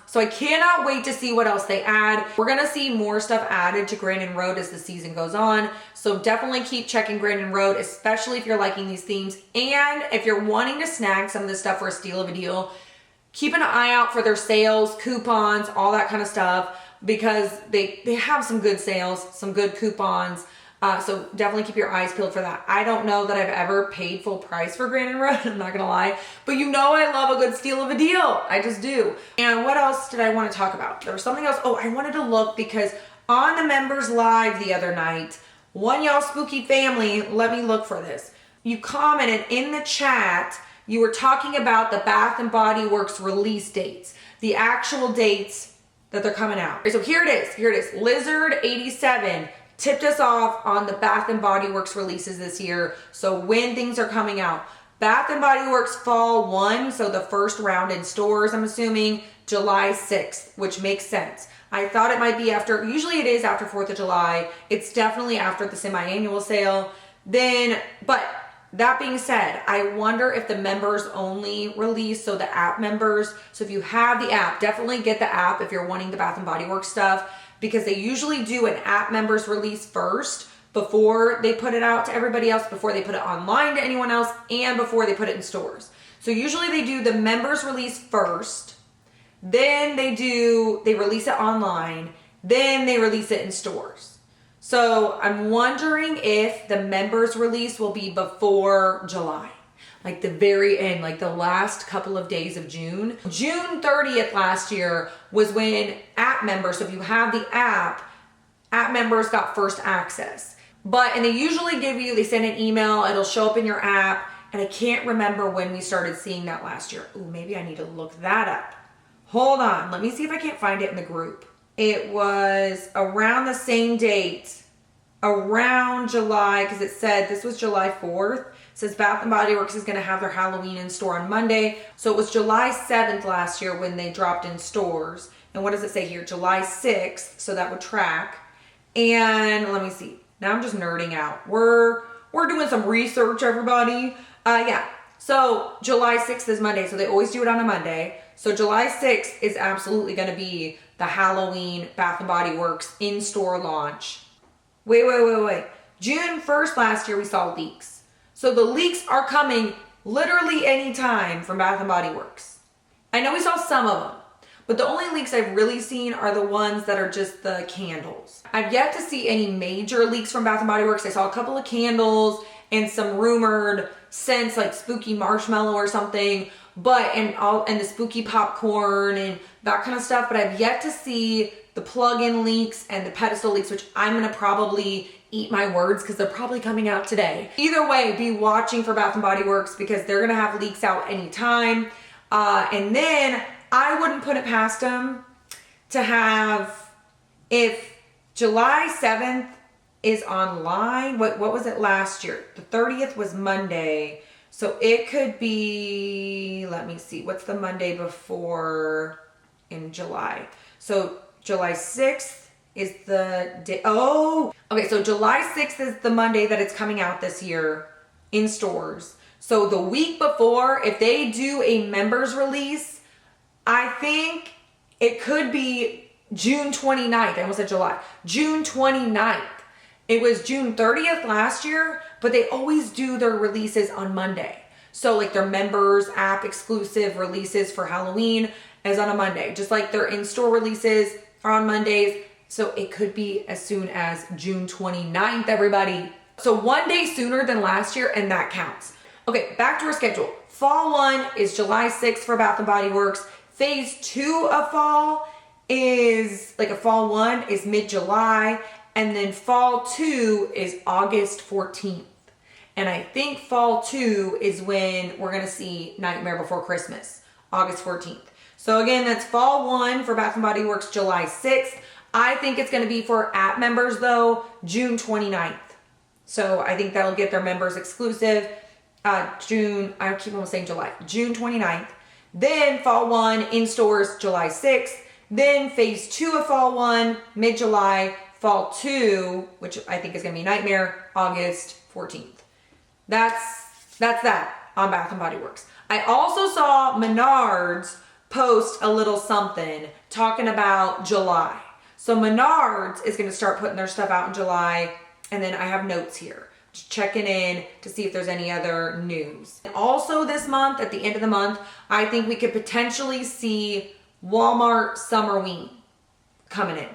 So I cannot wait to see what else they add. We're gonna see more stuff added to Grandin Road as the season goes on. So definitely keep checking Grandin Road, especially if you're liking these themes. And if you're wanting to snag some of this stuff for a steal of a deal, keep an eye out for their sales, coupons, all that kind of stuff, because they have some good sales, some good coupons. So definitely keep your eyes peeled for that. I don't know that I've ever paid full price for Grandin Road, I'm not gonna lie, but you know I love a good steal of a deal. I just do. And what else did I want to talk about? There was something else. Oh, I wanted to look because on the members live the other night, one y'all spooky family, let me look for this. You commented in the chat you were talking about the Bath and Body Works release dates, the actual dates that they're coming out. Okay, so here it is. Here it is. Lizard87 tipped us off on the Bath and Body Works releases this year. So when things are coming out. Bath and Body Works Fall 1, so the first round in stores, I'm assuming, July 6th, which makes sense. I thought it might be after, usually it is after 4th of July. It's definitely after the semi-annual sale. But that being said, I wonder if the members only release, so the app members. So if you have the app, definitely get the app if you're wanting the Bath and Body Works stuff, because they usually do an app members release first before they put it out to everybody else, before they put it online to anyone else, and before they put it in stores. So usually they do the members release first, then they release it online, then they release it in stores. So I'm wondering if the members release will be before July, like the very end, like the last couple of days of June. June 30th last year was when app members, so if you have the app members got first access. And they usually they send an email, it'll show up in your app, and I can't remember when we started seeing that last year. Ooh, maybe I need to look that up. Hold on, let me see if I can't find it in the group. It was around the same date, around July, because it said this was July 4th. It says Bath and Body Works is going to have their Halloween in store on Monday. So it was July 7th last year when they dropped in stores. And what does it say here? July 6th, so that would track. And let me see. Now I'm just nerding out. We're doing some research, everybody. Yeah. So July 6th is Monday, so they always do it on a Monday. So July 6th is absolutely going to be the Halloween Bath and Body Works in-store launch. Wait. June 1st last year we saw leaks. So the leaks are coming literally anytime from Bath and Body Works. I know we saw some of them, but the only leaks I've really seen are the ones that are just the candles. I've yet to see any major leaks from Bath and Body Works. I saw a couple of candles and some rumored scents like spooky marshmallow or something, and the spooky popcorn and that kind of stuff. But I've yet to see the plug-in leaks and the pedestal leaks, which I'm gonna probably eat my words because they're probably coming out today. Either way, be watching for Bath and Body Works because they're gonna have leaks out anytime. And then I wouldn't put it past them to have, if July 7th is online, what was it last year? The 30th was Monday. So it could be, let me see, what's the Monday before in July? So July 6th is the day. Oh, okay. So July 6th is the Monday that it's coming out this year in stores. So the week before, if they do a members release, I think it could be June 29th. I almost said July. June 29th. It was June 30th last year, but they always do their releases on Monday. So like their members app exclusive releases for Halloween is on a Monday, just like their in-store releases are on Mondays. So it could be as soon as June 29th, everybody. So one day sooner than last year, and that counts. Okay, back to our schedule. Fall 1 is July 6th for Bath & Body Works. Phase 2 of fall is, like a fall 1 is mid-July. And then fall 2 is August 14th. And I think fall 2 is when we're gonna see Nightmare Before Christmas, August 14th. So again, that's fall 1 for Bath & Body Works, July 6th. I think it's gonna be for app members though, June 29th. So I think that'll get their members exclusive. I keep almost saying July, June 29th. Then fall 1 in stores, July 6th. Then phase 2 of fall 1, mid-July. Fall 2, which I think is going to be Nightmare, August 14th. That's that on Bath & Body Works. I also saw Menards post a little something talking about July. So Menards is going to start putting their stuff out in July, and then I have notes here. Just checking in to see if there's any other news. And also this month, at the end of the month, I think we could potentially see Walmart Summerween coming in.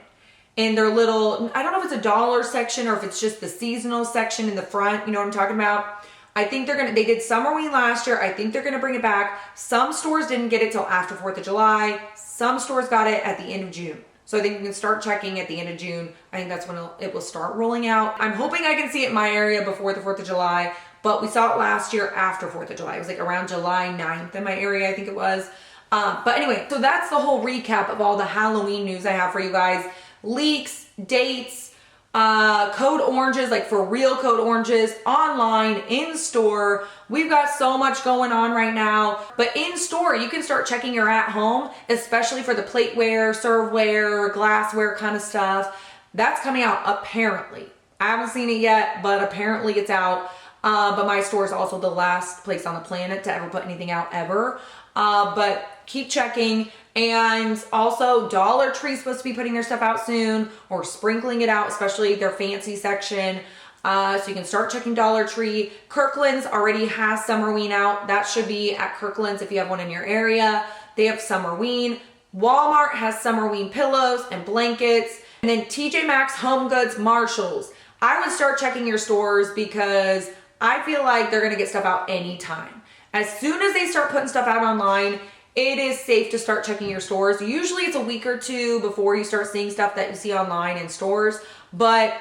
In their little, I don't know if it's a dollar section or if it's just the seasonal section in the front, you know what I'm talking about? I think they did Summerween last year. I think they're gonna bring it back. Some stores didn't get it till after 4th of July. Some stores got it at the end of June. So I think you can start checking at the end of June. I think that's when it will start rolling out. I'm hoping I can see it in my area before the 4th of July, but we saw it last year after 4th of July. It was like around July 9th in my area, I think it was. But anyway, so that's the whole recap of all the Halloween news I have for you guys. Leaks, dates, code oranges, like for real code oranges, online, in store. We've got so much going on right now, but in store, you can start checking your at home, especially for the plateware, serveware, glassware kind of stuff. That's coming out apparently. I haven't seen it yet, but apparently it's out. But my store is also the last place on the planet to ever put anything out ever. But keep checking. And also Dollar Tree's supposed to be putting their stuff out soon, or sprinkling it out, especially their fancy section. So you can start checking Dollar Tree. Kirkland's already has Summerween out. That should be at Kirkland's if you have one in your area. They have Summerween. Walmart has Summerween pillows and blankets. And then TJ Maxx, Home Goods, Marshalls. I would start checking your stores because I feel like they're going to get stuff out anytime. As soon as they start putting stuff out online, it is safe to start checking your stores. Usually it's a week or two before you start seeing stuff that you see online in stores, but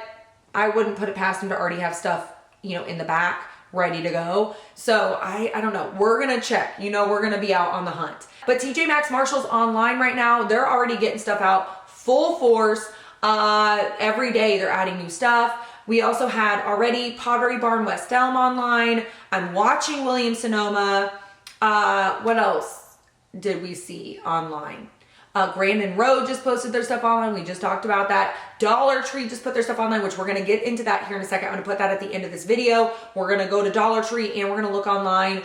I wouldn't put it past them to already have stuff, you know, in the back ready to go. So I don't know. We're going to check. You know, we're going to be out on the hunt. But TJ Maxx, Marshalls online right now, they're already getting stuff out full force. Every day they're adding new stuff. We also had already Pottery Barn West Elm online. I'm watching Williams-Sonoma. What else did we see online? Grandin Road just posted their stuff online. We just talked about that. Dollar Tree just put their stuff online, which we're going to get into that here in a second. I'm going to put that at the end of this video. We're going to go to Dollar Tree and we're going to look online.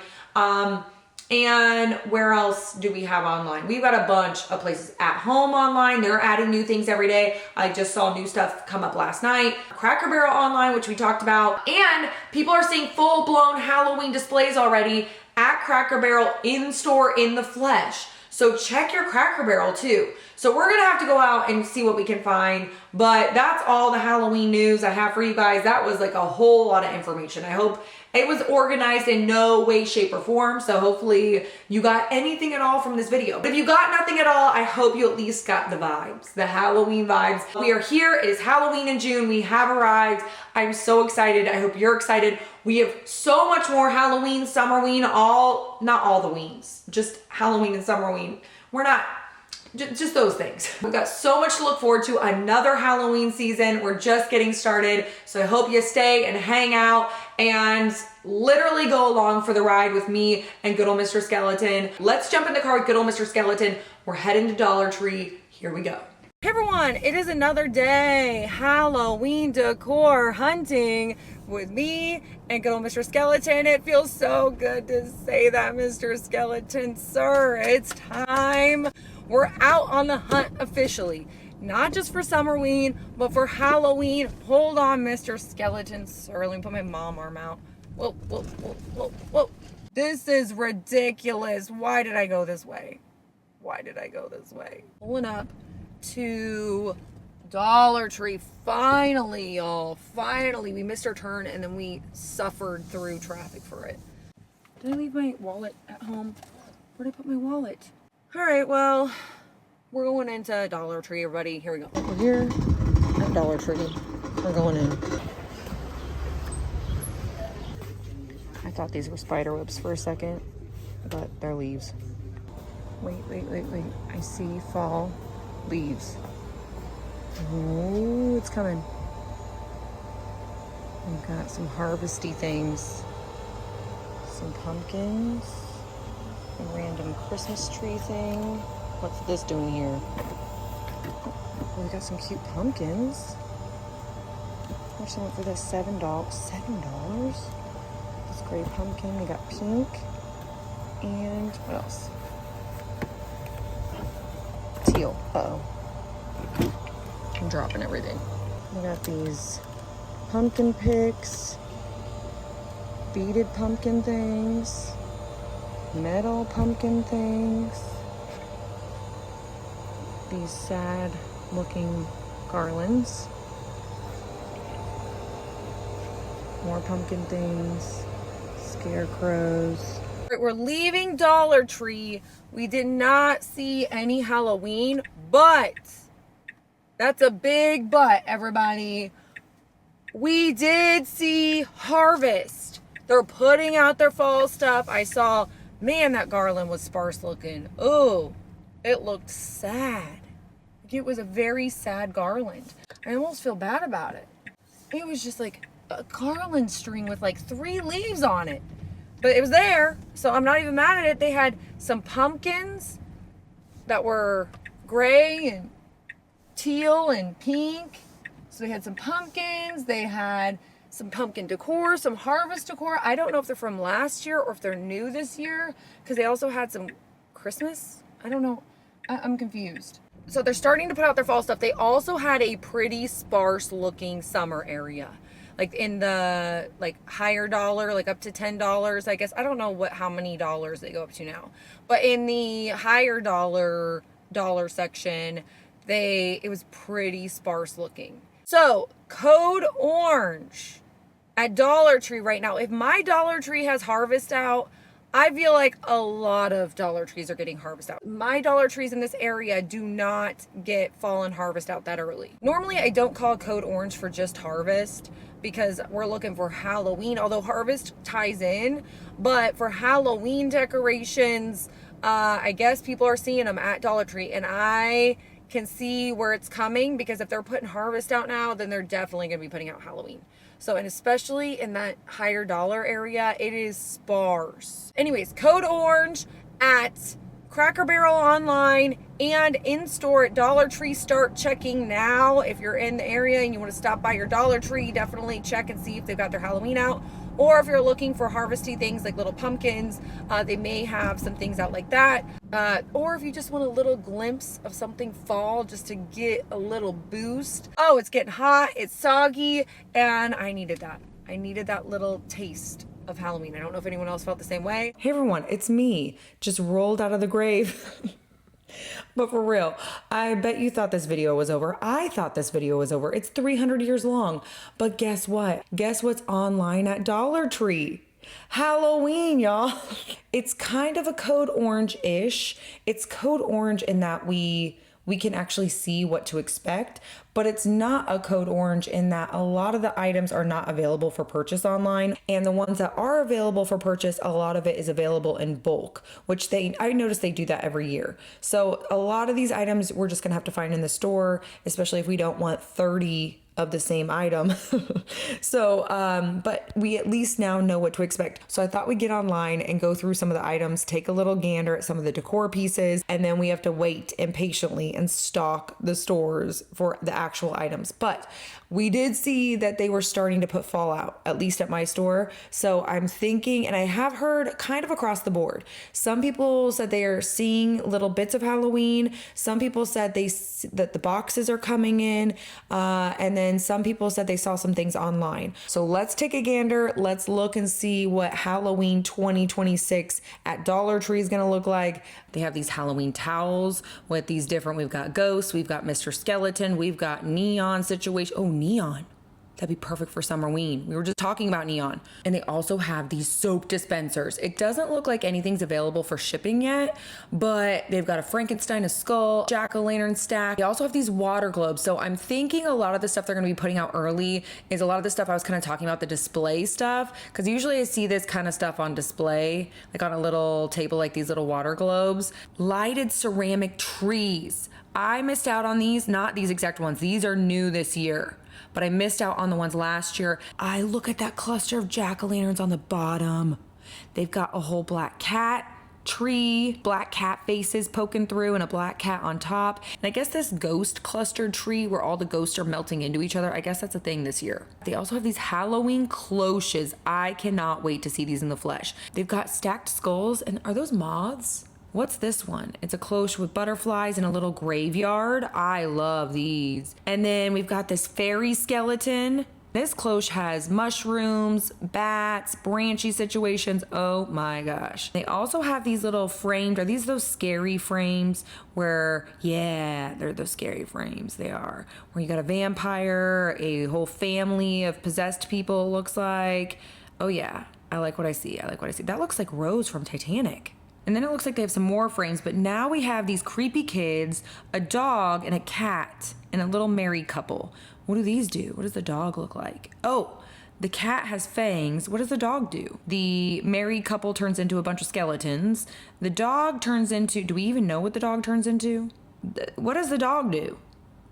And where else do we have online? We've got a bunch of places. At Home online, they're adding new things every day. I just saw new stuff come up last night. Cracker Barrel online, which we talked about. And people are seeing full-blown Halloween displays already at Cracker Barrel in store in the flesh. So check your Cracker Barrel too. So we're gonna have to go out and see what we can find, but that's all the Halloween news I have for you guys. That was like a whole lot of information. I hope it was organized in no way, shape, or form. So hopefully you got anything at all from this video. But if you got nothing at all, I hope you at least got the vibes, the Halloween vibes. We are here. It is Halloween in June. We have arrived. I'm so excited. I hope you're excited. We have so much more Halloween, Summerween, not all the weens, just Halloween and Summerween. We're not, just those things. We've got so much to look forward to. Another Halloween season. We're just getting started. So I hope you stay and hang out and literally go along for the ride with me and good old Mr. Skeleton. Let's jump in the car with good old Mr. Skeleton. We're heading to Dollar Tree. Here we go. Hey everyone, it is another day. Halloween decor hunting with me and good old Mr. Skeleton. It feels so good to say that, Mr. Skeleton, sir. It's time. We're out on the hunt officially. Not just for Summerween, but for Halloween. Hold on, Mr. Skeleton, sir. Let me put my mom arm out. Whoa, whoa, whoa, whoa, whoa. This is ridiculous. Why did I go this way? Why did I go this way? Pulling up to Dollar Tree. Finally, y'all. Finally. We missed our turn and then we suffered through traffic for it. Did I leave my wallet at home? Where'd I put my wallet? All right, well, we're going into Dollar Tree, everybody. Here we go. We're here at Dollar Tree. We're going in. I thought these were spider webs for a second, but they're leaves. Wait. I see fall leaves. Oh, it's coming. We've got some harvesty things. Some pumpkins. A random Christmas tree thing. What's this doing here? Oh, we got some cute pumpkins. How much I went for this? $7. $7? This gray pumpkin. We got pink. And what else? Teal. Uh-oh. I'm dropping everything. We got these pumpkin picks. Beaded pumpkin things. Metal pumpkin things. These sad looking garlands. More pumpkin things. Scarecrows. We're leaving Dollar Tree. We did not see any Halloween, but that's a big but, everybody. We did see harvest. They're putting out their fall stuff. I saw, man, that garland was sparse looking. Oh, it looked sad. It was a very sad garland. I almost feel bad about it. It was just like a garland string with like 3 leaves on it. But it was there, so I'm not even mad at it. They had some pumpkins that were gray and teal and pink. So they had some pumpkins. They had some pumpkin decor, some harvest decor. I don't know if they're from last year or if they're new this year, because they also had some Christmas. I don't know. I'm confused. So they're starting to put out their fall stuff. They also had a pretty sparse looking summer area, like in the like higher dollar, like up to $10, I guess. I don't know how many dollars they go up to now, but in the higher dollar section, it was pretty sparse looking. So Code Orange at Dollar Tree right now. If my Dollar Tree has harvest out, I feel like a lot of Dollar Trees are getting harvest out. My Dollar Trees in this area do not get fall and harvest out that early. Normally, I don't call Code Orange for just harvest because we're looking for Halloween, although harvest ties in. But for Halloween decorations, I guess people are seeing them at Dollar Tree, and I can see where it's coming, because if they're putting harvest out now, then they're definitely going to be putting out Halloween. So, and especially in that higher dollar area, it is sparse. Anyways, Code Orange at Cracker Barrel online and in store at Dollar Tree. Start checking now. If you're in the area and you want to stop by your Dollar Tree, definitely check and see if they've got their Halloween out. Or if you're looking for harvesty things like little pumpkins, they may have some things out like that. Or if you just want a little glimpse of something fall, just to get a little boost. Oh, it's getting hot, it's soggy, and I needed that. I needed that little taste of Halloween. I don't know if anyone else felt the same way. Hey everyone, it's me, just rolled out of the grave. But for real, I bet you thought this video was over. I thought this video was over. It's 300 years long. But guess what? Guess what's online at Dollar Tree? Halloween, y'all. It's kind of a Code Orange-ish. It's Code Orange in that we can actually see what to expect, but it's not a Code Orange in that a lot of the items are not available for purchase online, and the ones that are available for purchase, a lot of it is available in bulk, which I notice they do that every year. So a lot of these items we're just gonna have to find in the store, especially if we don't want 30 of the same item. So, but we at least now know what to expect. So I thought we'd get online and go through some of the items, take a little gander at some of the decor pieces, and then we have to wait impatiently and stalk the stores for the actual items. But we did see that they were starting to put fall out, at least at my store. So I'm thinking, and I have heard kind of across the board, some people said they are seeing little bits of Halloween. Some people said that the boxes are coming in, and then some people said they saw some things online. So let's take a gander. Let's look and see what Halloween 2026 at Dollar Tree is gonna look like. They have these Halloween towels with these different, we've got ghosts, we've got Mr. Skeleton, we've got neon situation. Oh, neon. That'd be perfect for Summerween. We were just talking about neon. And they also have these soap dispensers. It doesn't look like anything's available for shipping yet, but they've got a Frankenstein, a skull, jack-o'-lantern stack. They also have these water globes. So I'm thinking a lot of the stuff they're gonna be putting out early is a lot of the stuff I was kind of talking about, the display stuff. Because usually I see this kind of stuff on display, like on a little table, like these little water globes. Lighted ceramic trees. I missed out on these, not these exact ones. These are new this year, but I missed out on the ones last year. I look at that cluster of jack-o'-lanterns on the bottom. They've got a whole black cat tree, black cat faces poking through, and a black cat on top. And I guess this ghost clustered tree where all the ghosts are melting into each other, I guess that's a thing this year. They also have these Halloween cloches. I cannot wait to see these in the flesh. They've got stacked skulls, and are those moths? What's this one? It's a cloche with butterflies and a little graveyard. I love these. And then we've got this fairy skeleton. This cloche has mushrooms, bats, branchy situations. Oh my gosh. They also have these little framed, are these those scary frames where, yeah, they're those scary frames. They are. Where you got a vampire, a whole family of possessed people, it looks like. Oh yeah, I like what I see. I like what I see. That looks like Rose from Titanic. And then it looks like they have some more frames, but now we have these creepy kids, a dog, and a cat, and a little married couple. What do these do? What does the dog look like? Oh, The cat has fangs. What does the dog do? The married couple turns into a bunch of skeletons. The dog turns into, do we even know what the dog turns into? What does the dog do?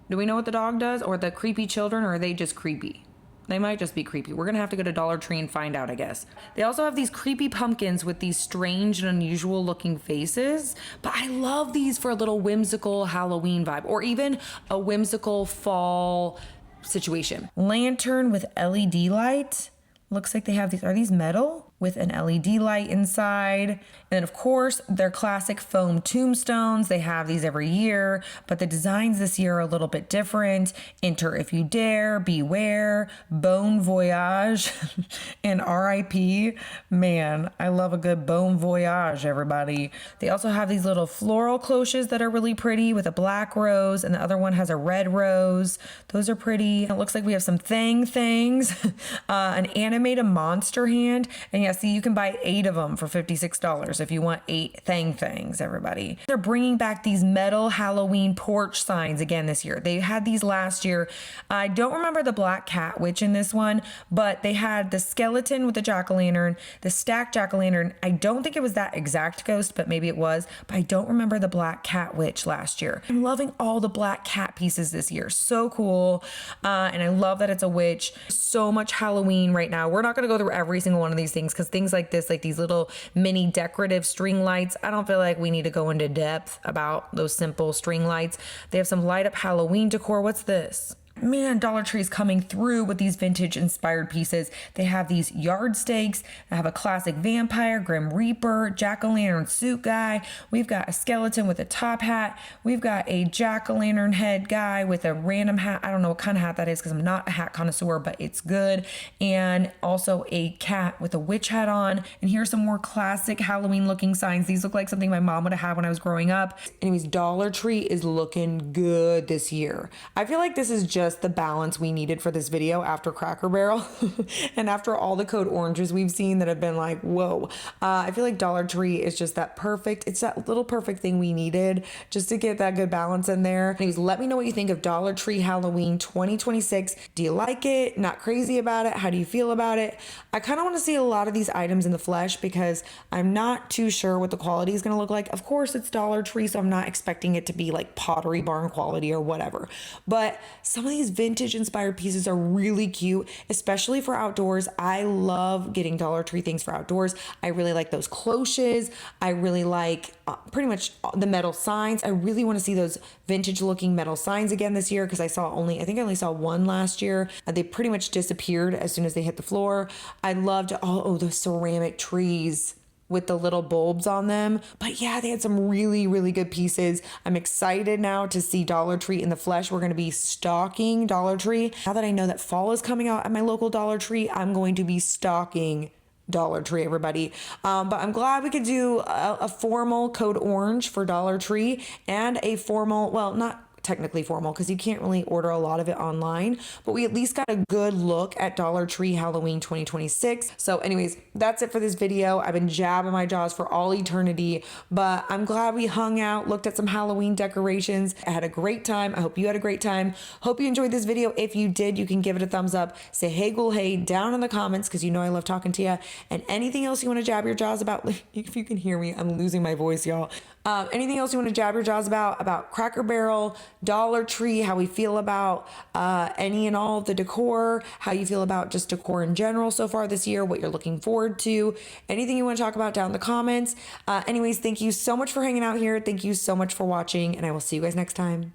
Do we know what the dog does? Or the creepy children, or are they just creepy? They might just be creepy. We're gonna have to go to Dollar Tree and find out, I guess. They also have these creepy pumpkins with these strange and unusual looking faces, but I love these for a little whimsical Halloween vibe, or even a whimsical fall situation. Lantern with LED light. Looks like they have these, are these metal? With an LED light inside. And then of course, their classic foam tombstones. They have these every year, but the designs this year are a little bit different. Enter if you dare, beware, bon voyage, and RIP. Man, I love a good bon voyage, everybody. They also have these little floral cloches that are really pretty with a black rose, and the other one has a red rose. Those are pretty. It looks like we have some things, an animated monster hand, and yeah, see, you can buy 8 of them for $56 if you want 8 things, everybody. They're bringing back these metal Halloween porch signs again this year. They had these last year. I don't remember the black cat witch in this one, but they had the skeleton with the jack-o'-lantern, the stacked jack-o'-lantern. I don't think it was that exact ghost, but maybe it was, but I don't remember the black cat witch last year. I'm loving all the black cat pieces this year. So cool. And I love that it's a witch. So much Halloween right now. We're not going to go through every single one of these things, because things like this, like these little mini decorative string lights, I don't feel like we need to go into depth about those simple string lights. They have some light up Halloween decor. What's this? Man, Dollar Tree is coming through with these vintage inspired pieces. They have these yard stakes. They have a classic vampire, Grim Reaper, jack-o'-lantern suit guy. We've got a skeleton with a top hat. We've got a jack-o'-lantern head guy with a random hat. I don't know what kind of hat that is because I'm not a hat connoisseur, but it's good. And also a cat with a witch hat on. And here's some more classic Halloween looking signs. These look like something my mom would have had when I was growing up. Anyways, Dollar Tree is looking good this year. I feel like this is just the balance we needed for this video after Cracker Barrel and after all the code oranges we've seen that have been like, whoa. I feel like Dollar Tree is just that perfect, it's that little perfect thing we needed just to get that good balance in there. Anyways, let me know what you think of Dollar Tree Halloween 2026. Do you like it? Not crazy about it? How do you feel about it? I kind of want to see a lot of these items in the flesh because I'm not too sure what the quality is going to look like. Of course, it's Dollar Tree, so I'm not expecting it to be like Pottery Barn quality or whatever. But some of these vintage inspired pieces are really cute, especially for outdoors. I love getting Dollar Tree things for outdoors. I really like those cloches. I really like pretty much the metal signs. I really want to see those vintage looking metal signs again this year because I think I only saw one last year. They pretty much disappeared as soon as they hit the floor. I loved the ceramic trees with the little bulbs on them. But yeah, they had some really, really good pieces. I'm excited now to see Dollar Tree in the flesh. We're going to be stocking Dollar Tree. Now that I know that fall is coming out at my local Dollar Tree, I'm going to be stocking Dollar Tree, everybody. But I'm glad we could do a formal code orange for Dollar Tree and a formal, well, not technically formal because you can't really order a lot of it online, but we at least got a good look at Dollar Tree Halloween 2026. So anyways, that's it for this video. I've been jabbing my jaws for all eternity, but I'm glad we hung out, looked at some Halloween decorations. I had a great time. I hope you had a great time. Hope you enjoyed this video. If you did, you can give it a thumbs up. Say hey ghoul hey down in the comments because you know I love talking to you. And anything else you want to jab your jaws about, if you can hear me, I'm losing my voice, y'all. Anything else you want to jab your jaws about Cracker Barrel, Dollar Tree, how we feel about any and all of the decor, how you feel about just decor in general so far this year, what you're looking forward to, anything you want to talk about down in the comments. Anyways, thank you so much for hanging out here. Thank you so much for watching, and I will see you guys next time.